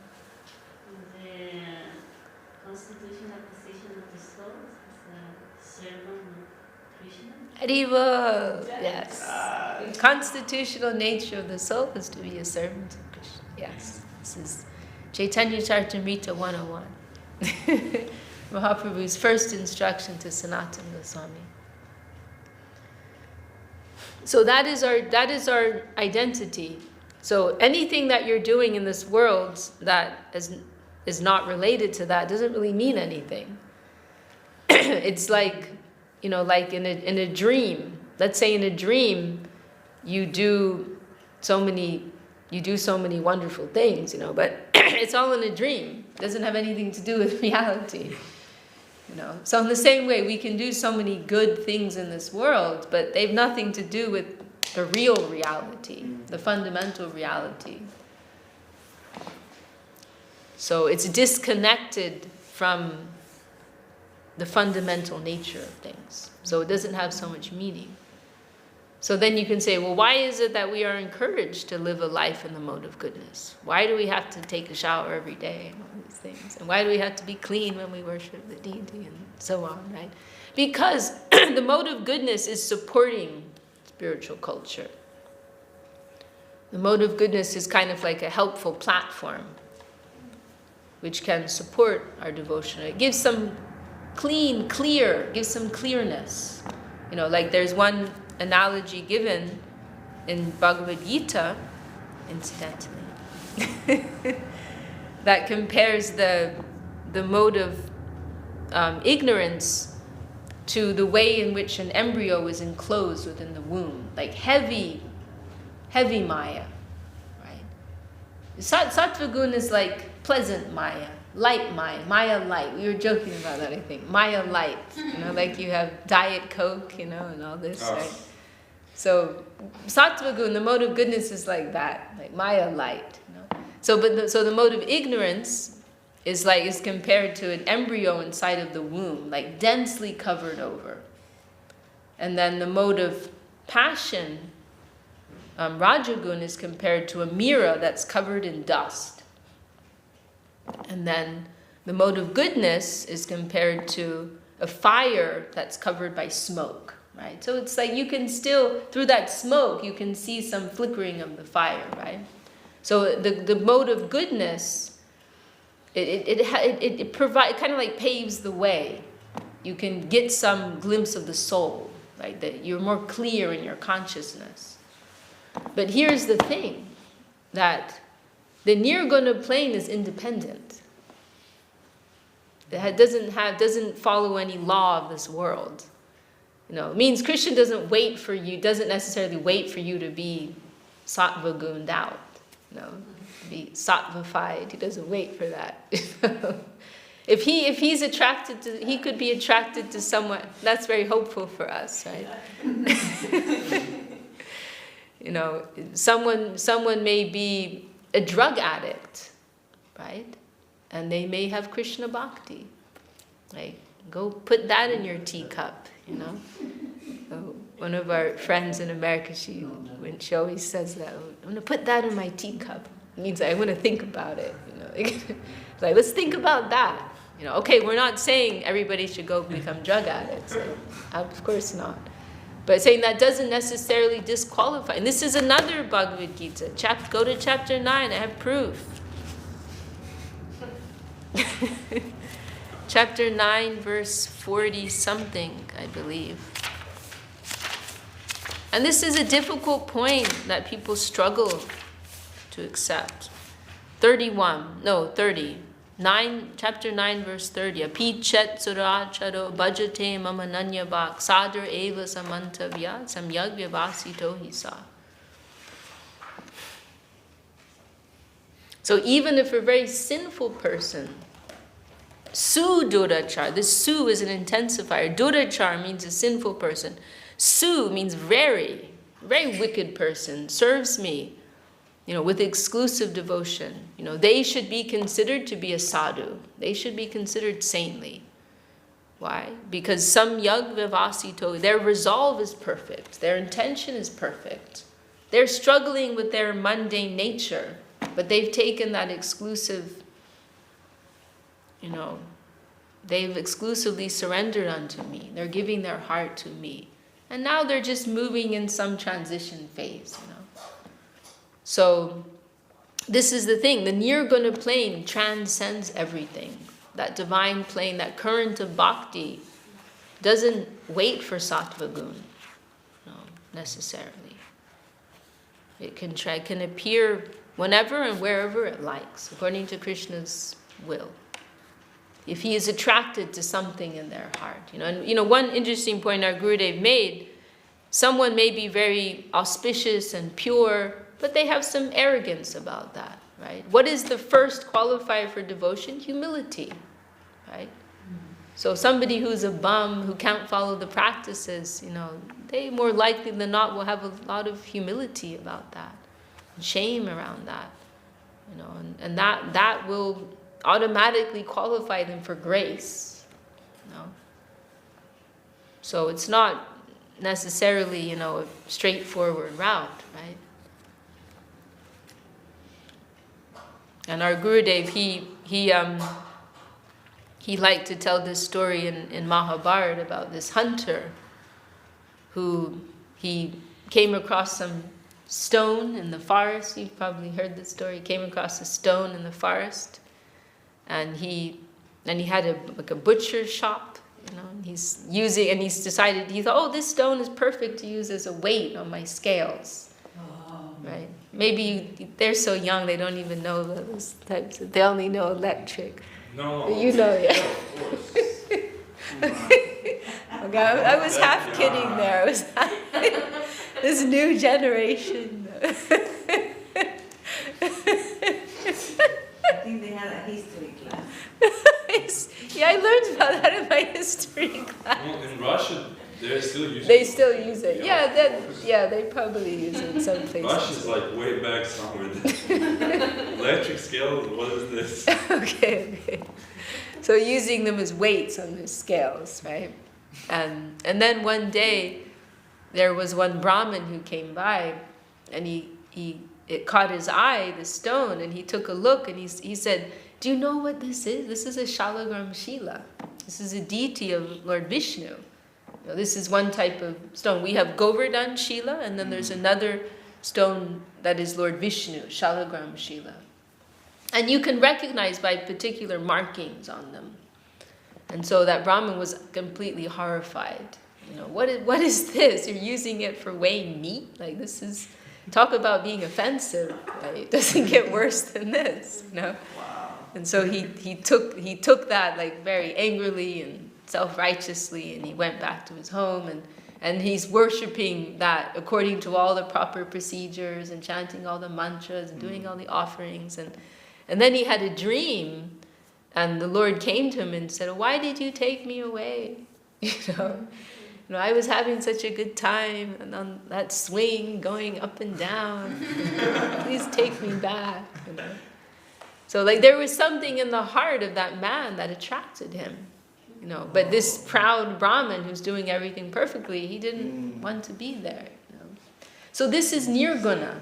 The constitutional position of the soul is a servant of Krishna. Haribo. Yes. Constitutional nature of the soul is to be a servant of Krishna. Yes. This is Chaitanya Charitamrita 101. Mahaprabhu's first instruction to Sanatana Goswami. So that is our identity. So anything that you're doing in this world that is not related to that doesn't really mean anything. It's like, like in a dream. Let's say in a dream, you do so many wonderful things, but it's all in a dream. It doesn't have anything to do with reality. So in the same way, we can do so many good things in this world, but they have nothing to do with the real reality, the fundamental reality. So it's disconnected from the fundamental nature of things. So it doesn't have so much meaning. So then you can say, well, why is it that we are encouraged to live a life in the mode of goodness? Why do we have to take a shower every day and all these things? And why do we have to be clean when we worship the deity and so on, right? Because the mode of goodness is supporting spiritual culture. The mode of goodness is kind of like a helpful platform which can support our devotion. It gives some gives some clearness. Like there's one analogy given in Bhagavad Gita, incidentally, that compares the mode of ignorance to the way in which an embryo is enclosed within the womb, like heavy Maya, right? Sattva gun is like pleasant Maya, light Maya light. We were joking about that, I think. Maya light, like you have Diet Coke, and all this, right? So Sattva gun, the mode of goodness is like that, like Maya light. So the mode of ignorance is compared to an embryo inside of the womb, like densely covered over. And then the mode of passion, Rajagun, is compared to a mirror that's covered in dust. And then the mode of goodness is compared to a fire that's covered by smoke, right? So it's like you can still, through that smoke, you can see some flickering of the fire, right? So the mode of goodness, it provides, kind of like paves the way. You can get some glimpse of the soul, right? That you're more clear in your consciousness. But here's the thing, that the nirguna plane is independent. It doesn't follow any law of this world. It means Krishna doesn't necessarily wait for you to be sattva gunned out, be sattvified. He doesn't wait for that. If he's attracted to, he could be attracted to someone. That's very hopeful for us, right? Someone may be a drug addict, right? And they may have Krishna bhakti. Like, go put that in your teacup, So one of our friends in America, she always says that, I'm going to put that in my teacup. It means I want to think about it, Like, let's think about that. Okay, we're not saying everybody should go become drug addicts. Of course not. But saying that doesn't necessarily disqualify. And this is another Bhagavad Gita. Go to chapter 9, I have proof. Chapter 9, verse 40-something, I believe. And this is a difficult point that people struggle to accept. 30. Chapter 9, verse 30. Api chet suracharo bhajate mama nanya bhak sadar eva samantavya samyag vyavasito hisa. So even if a very sinful person, su durachar, this su is an intensifier. Durachar means a sinful person. Su means very, very wicked person, serves me, with exclusive devotion. They should be considered to be a sadhu. They should be considered saintly. Why? Because samyag vyavasito, their resolve is perfect. Their intention is perfect. They're struggling with their mundane nature, but they've taken that exclusive, they've exclusively surrendered unto me. They're giving their heart to me. And now they're just moving in some transition phase, So this is the thing. The nirguna plane transcends everything. That divine plane, that current of bhakti, doesn't wait for sattva gun, necessarily. It can appear whenever and wherever it likes, according to Krishna's will. If he is attracted to something in their heart. And one interesting point our Gurudev made, someone may be very auspicious and pure, but they have some arrogance about that. right? What is the first qualifier for devotion? Humility, right? So somebody who's a bum, who can't follow the practices, they more likely than not will have a lot of humility about that, shame around that, and that will automatically qualify them for grace, So it's not necessarily, a straightforward route, right? And our Gurudev, he liked to tell this story in Mahabharata about this hunter who he came across some stone in the forest. You've probably heard this story. He came across a stone in the forest, and he had a butcher shop, and he thought, oh, this stone is perfect to use as a weight on my scales. Right? Maybe they're so young they don't even know those types. They only know electric. No. Yeah. Okay, I was half kidding there. I was this new generation. I think they had a history class. Yeah, I learned about that in my history class. Well, in Russia, they're still using it. They still use it. Yeah, they probably use it in some places. Russia's like way back somewhere. Electric scales, what is this? Okay. So using them as weights on their scales, right? And then one day, there was one Brahmin who came by, and it caught his eye, the stone, and he took a look, and he said, do you know what this is? This is a Shalagram Shila. This is a deity of Lord Vishnu. This is one type of stone. We have Govardhan Shila, and then there's another stone that is Lord Vishnu, Shalagram Shila. And you can recognize by particular markings on them. And so that Brahmin was completely horrified. What is this? You're using it for weighing meat? Like, this is, talk about being offensive, right? It doesn't get worse than this, Wow. And so he took that like very angrily and self-righteously, and he went back to his home, and he's worshipping that according to all the proper procedures and chanting all the mantras and doing all the offerings, and then he had a dream, and the Lord came to him and said, why did you take me away? I was having such a good time, and on that swing going up and down. Please take me back. So like there was something in the heart of that man that attracted him. But this proud Brahmin who's doing everything perfectly, he didn't want to be there. So this is nirguna.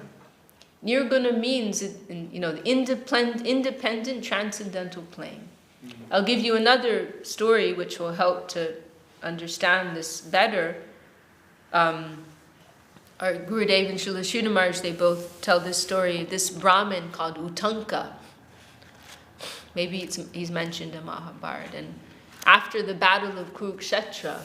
Nirguna means, the independent transcendental plane. I'll give you another story which will help to understand this better. Our Gurudev and Srila Sridhar Maharaj, they both tell this story. This Brahmin called Utanka. Maybe he's mentioned in Mahabharata. And after the battle of Kurukshetra,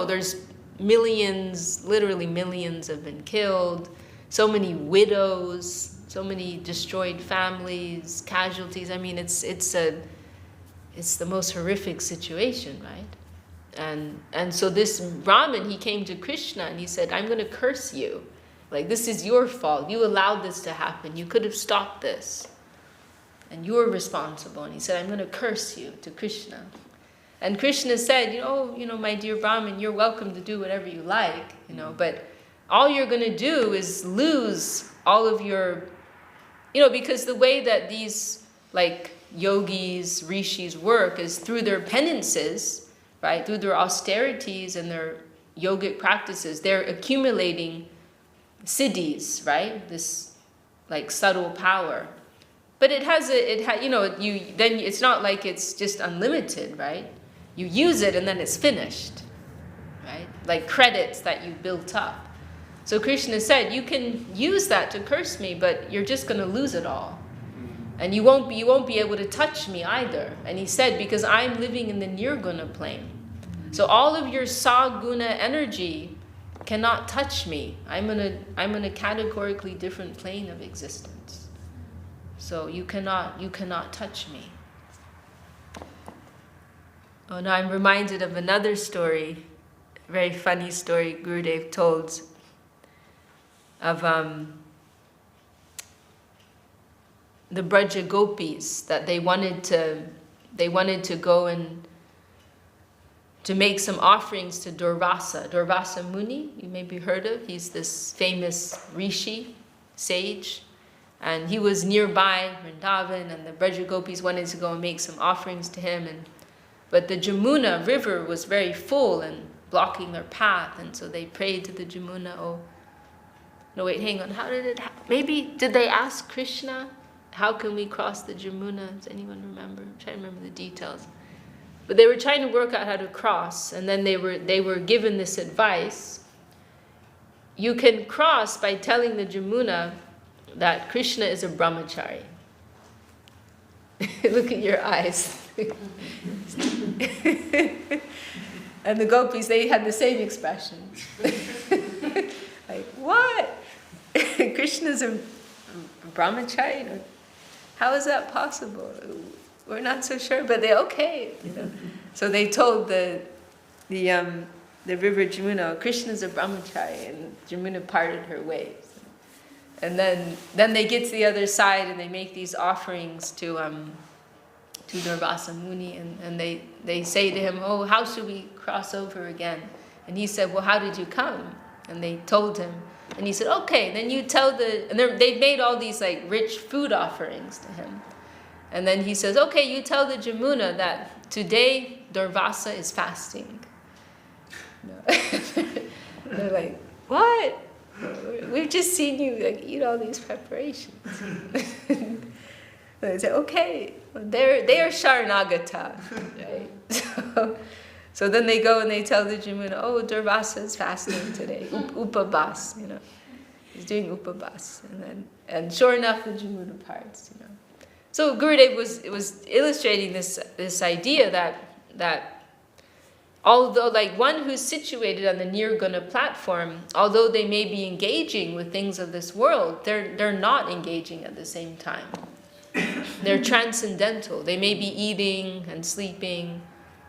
there's millions, literally millions have been killed, so many widows, so many destroyed families, casualties. I mean, it's the most horrific situation, right? And so this Brahmin, he came to Krishna and he said, I'm going to curse you. Like, this is your fault. You allowed this to happen. You could have stopped this. And you're responsible. And he said, I'm going to curse you to Krishna. And Krishna said, my dear Brahmin, you're welcome to do whatever you like, but all you're going to do is lose all of your, because the way that these, like, yogis, rishis work is through their penances, right? Through their austerities and their yogic practices, they're accumulating siddhis, right? This like subtle power, but it's not like it's just unlimited, right? You use it and then it's finished, right? Like credits that you built up. So Krishna said, you can use that to curse me, but you're just going to lose it all, and you won't be able to touch me either. And he said, because I'm living in the nirguna plane, so all of your saguna energy cannot touch me. I'm in a categorically different plane of existence. So you cannot touch me. Oh, now I'm reminded of another story, a very funny story Gurudev told. the Braja Gopis, that they wanted to go and to make some offerings to Durvasa Muni. You maybe heard of. He's this famous rishi, sage, and he was nearby Vrindavan, and the Braja Gopis wanted to go and make some offerings to him, but the Jamuna river was very full and blocking their path, and so they prayed to the Jamuna. Oh, no, wait, hang on. How did it happen? Maybe did they ask Krishna, how can we cross the Jamuna? Does anyone remember? I'm trying to remember the details. But they were trying to work out how to cross, and then they were given this advice. You can cross by telling the Jamuna that Krishna is a brahmachari. Look at your eyes. And the gopis, they had the same expression. Like, what? Krishna's a brahmachari? How is that possible? We're not so sure, but they okay. So they told the river Jamuna, Krishna's a brahmachari, and Jamuna parted her waves. And then they get to the other side and they make these offerings to Durvasa Muni, and they say to him, oh, how should we cross over again? And he said, well, how did you come? And they told him. And he said, okay, then you tell and they've made all these like rich food offerings to him. And then he says, okay, you tell the Jamuna that today Durvasa is fasting. They're like, what? We've just seen you like eat all these preparations. They say, okay, well, they are Sharanagata, right? So then they go and they tell the Jamuna, oh, Durvasa is fasting today, upabas, he's doing upabas, and sure enough, the Jamuna parts, So Gurudev was illustrating this idea that although like one who's situated on the Nirguna platform, although they may be engaging with things of this world, they're not engaging at the same time. They're transcendental. They may be eating and sleeping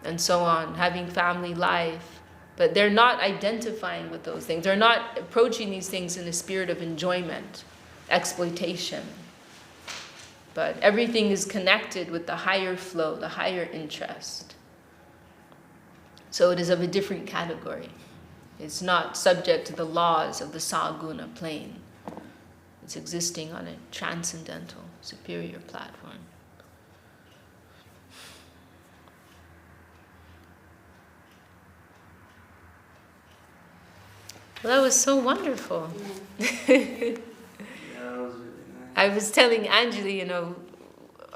and so on, having family life, but they're not identifying with those things. They're not approaching these things in a spirit of enjoyment, exploitation. But everything is connected with the higher flow, the higher interest. So it is of a different category. It's not subject to the laws of the Saguna plane. It's existing on a transcendental, superior platform. Well, that was so wonderful. Yeah, that was really nice. I was telling Anjali,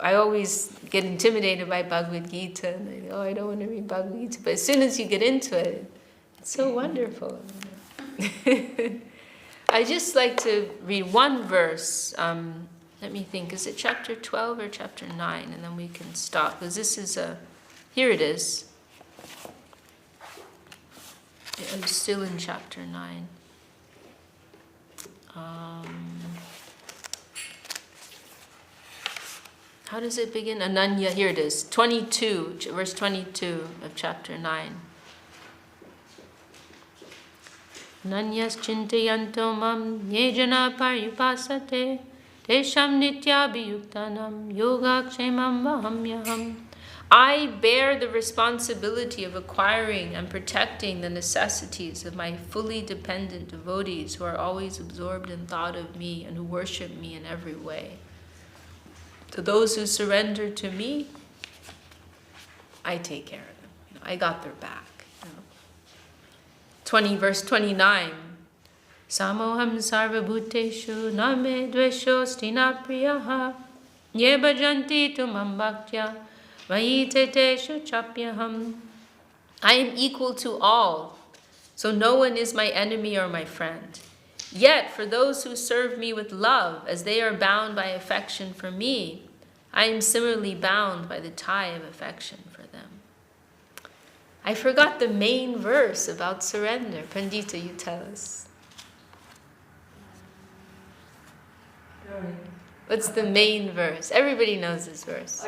I always get intimidated by Bhagavad Gita. And I go, I don't want to read Bhagavad Gita. But as soon as you get into it, it's so wonderful. I just like to read one verse. Let me think. Is it chapter 12 or chapter 9? And then we can stop. Because this is here it is. I'm still in chapter 9. How does it begin? Ananya, here it is. 22, verse 22 of chapter 9. Ananyas chintayanto mam yejana paryupasate tesham nityabhiyuktanam yogakshemam vahamyaham. I bear the responsibility of acquiring and protecting the necessities of my fully dependent devotees who are always absorbed in thought of me and who worship me in every way. To those who surrender to me, I take care of them. I got their back. 20 verse 29. Samoham sarvabhuteshu name dvesho stina priyaha ye bhajanti tumam bhaktya vayiteshu chapyaham. I am equal to all, so no one is my enemy or my friend. Yet for those who serve me with love, as they are bound by affection for me, I am similarly bound by the tie of affection for them. I forgot the main verse about surrender. Pandita, you tell us. What's the main verse? Everybody knows this verse.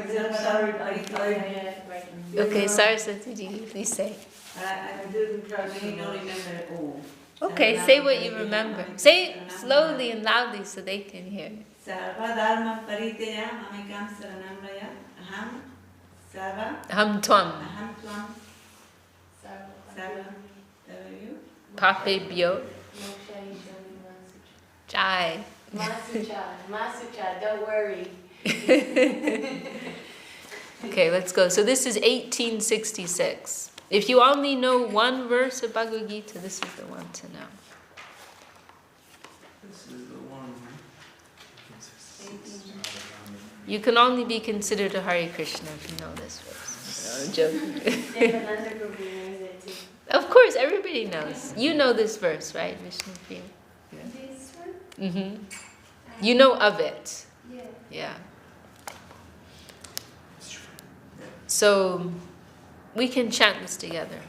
Okay, Saraswati, please say. I didn't remember it all. Okay, say what you remember. Say it slowly and loudly so they can hear. Sarva dharma pariteya mamekam saranam raya aham sarva Aham tvam aham tvam sarva you papebhyo jai. Masucha, don't worry. Okay, let's go. So this is 1866. If you only know one verse of Bhagavad Gita, this is the one to know. This is the one. You can only be considered a Hare Krishna if you know this verse. No, I'm joking. Of course, everybody knows. You know this verse, right, Vishnu Priya? This one? Mm-hmm. You know of it. Yeah. Yeah. So we can chant this together.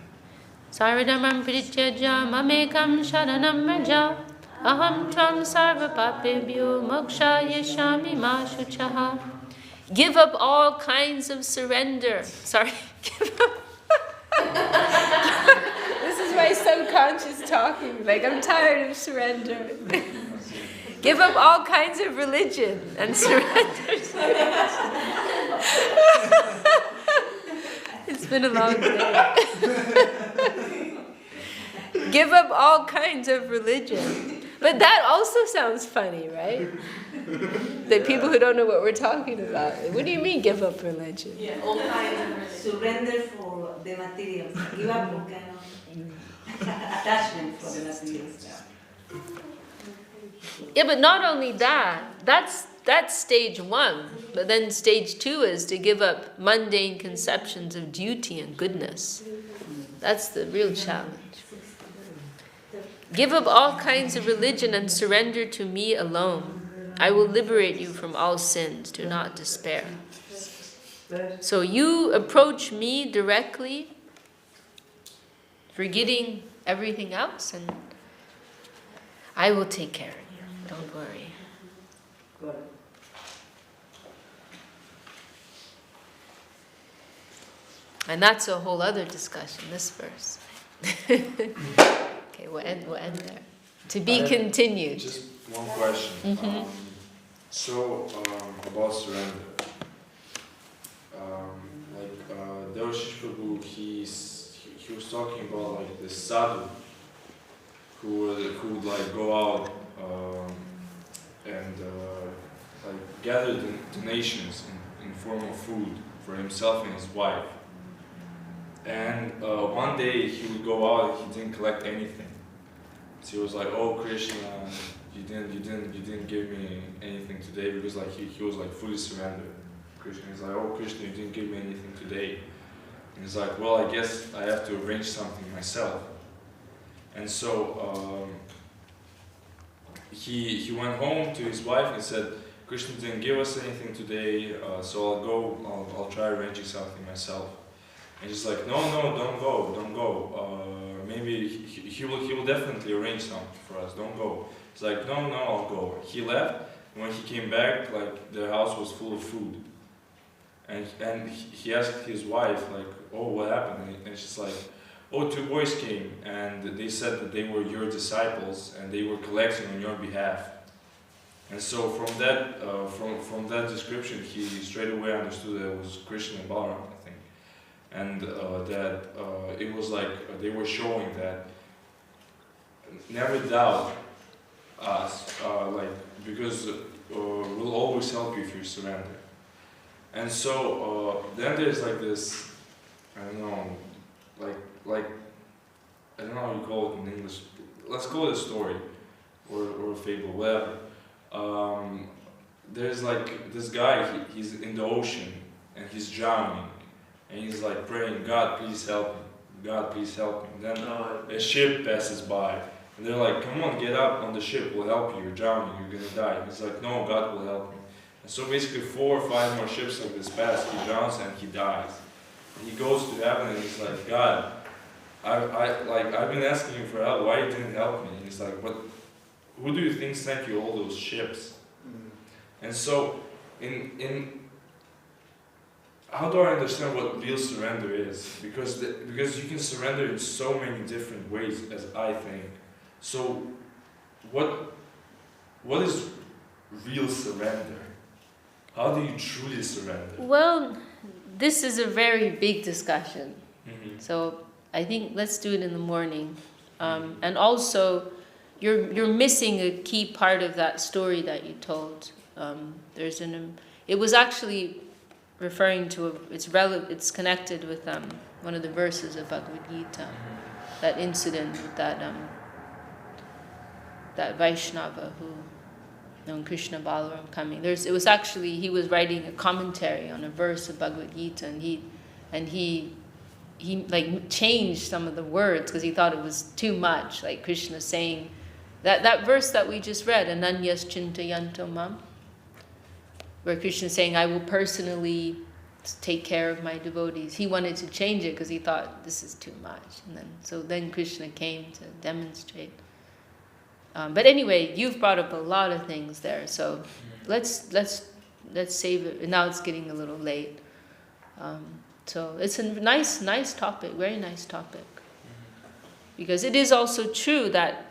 Saradamam prityaja mamekam sharanam raja aham tvam sarva papebhyo moksha yeshami ma shuchaha. Give up all kinds of surrender. Sorry. Give up. This is my subconscious talking. Like, I'm tired of surrender. Give up all kinds of religion and surrender. It's been a long day. Give up all kinds of religion. But that also sounds funny, right? The people who don't know what we're talking about. What do you mean, give up religion? Yeah, all kinds of surrender for the materials. Give up all kind of attachment for the material stuff. Yeah, but not only that. That's stage one. But then stage two is to give up mundane conceptions of duty and goodness. That's the real challenge. Give up all kinds of religion and surrender to me alone. I will liberate you from all sins. Do not despair. So you approach me directly, forgetting everything else, and I will take care of you. Don't worry. Good. And that's a whole other discussion, this verse. Okay, we'll end there. To be continued. Just one question. Mhm. About surrender. Devashish Prabhu, he was talking about like this sadhu who would like go out and like gather donations in form of food for himself and his wife. And one day he would go out, he didn't collect anything. So he was like, "Oh Krishna, you didn't give me anything today," because like he was like fully surrendered. Krishna is like, "Oh Krishna, you didn't give me anything today." And he's like, "Well, I guess I have to arrange something myself." And so he went home to his wife and said, "Krishna didn't give us anything today, so I'll try arranging something myself." And she's like, "No, don't go. Maybe he will definitely arrange something for us. Don't go." He's like, "No, I'll go." He left, and when he came back, like the house was full of food. And he asked his wife, like, "Oh, what happened?" And she's like, "Oh, 2 boys came, and they said that they were your disciples, and they were collecting on your behalf." And so from that description, he straight away understood that it was Krishna and Balaram, I think, and that it was like they were showing that never doubt us, because we'll always help you if you surrender. And so then there's like this, I don't know, like I don't know how you call it in English. Let's call it a story or a fable, whatever. There's like this guy, he's in the ocean and he's drowning, and he's like praying, "God, please help me. God, please help me." And then a ship passes by, and they're like, "Come on, get up on the ship. We'll help you. You're drowning. You're gonna die." He's like, "No, God will help me." And so basically 4 or 5 more ships like this pass. He drowns and he dies. And he goes to heaven and he's like, "God, I've been asking you for help. Why you didn't help me?" And he's like, "But who do you think sent you all those ships?" And so in how do I understand what real surrender is? Because you can surrender in so many different ways, as I think. So, what is real surrender? How do you truly surrender? Well, this is a very big discussion. Mm-hmm. So I think let's do it in the morning. And also, you're missing a key part of that story that you told. It was actually referring to it's connected with one of the verses of Bhagavad Gita. That incident with that Vaishnava who, when Krishna Balaram coming. It was actually, he was writing a commentary on a verse of Bhagavad Gita, and he like changed some of the words because he thought it was too much. Like Krishna saying that verse that we just read, Ananyas Chintayanto Mam, where Krishna is saying, I will personally take care of my devotees. He wanted to change it because he thought this is too much, and then Krishna came to demonstrate. But anyway, you've brought up a lot of things there, so let's save it. Now it's getting a little late, so it's a nice topic, very nice topic, because it is also true that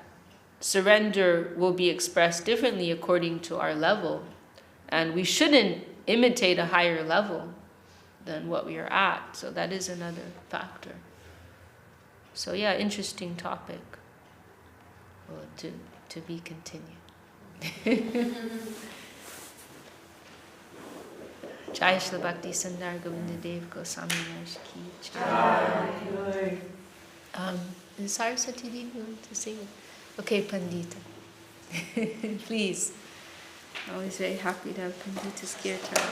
surrender will be expressed differently according to our level, and we shouldn't imitate a higher level than what we are at. So that is another factor. So yeah, interesting topic. Well, to be continued. Jai Shri Bhakti Sundar Govinda Dev Goswami Maharaj Ki Jai. Is Saraswati Devi want to sing? Okay, Pandita. Please. Always very happy to have Pandita's kirtan.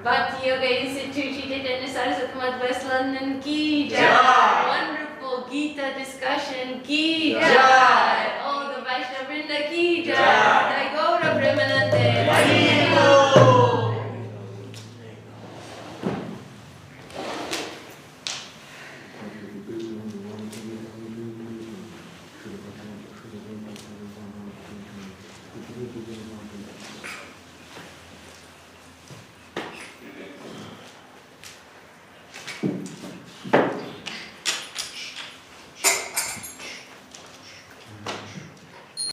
Bhakti Yoga Institute, she did in Saraswati West London ki jai. Wonderful Gita discussion ki jai. Oh, the Vaishnava Vrinda ki jai. Jai Gaura Premanande. Thank you.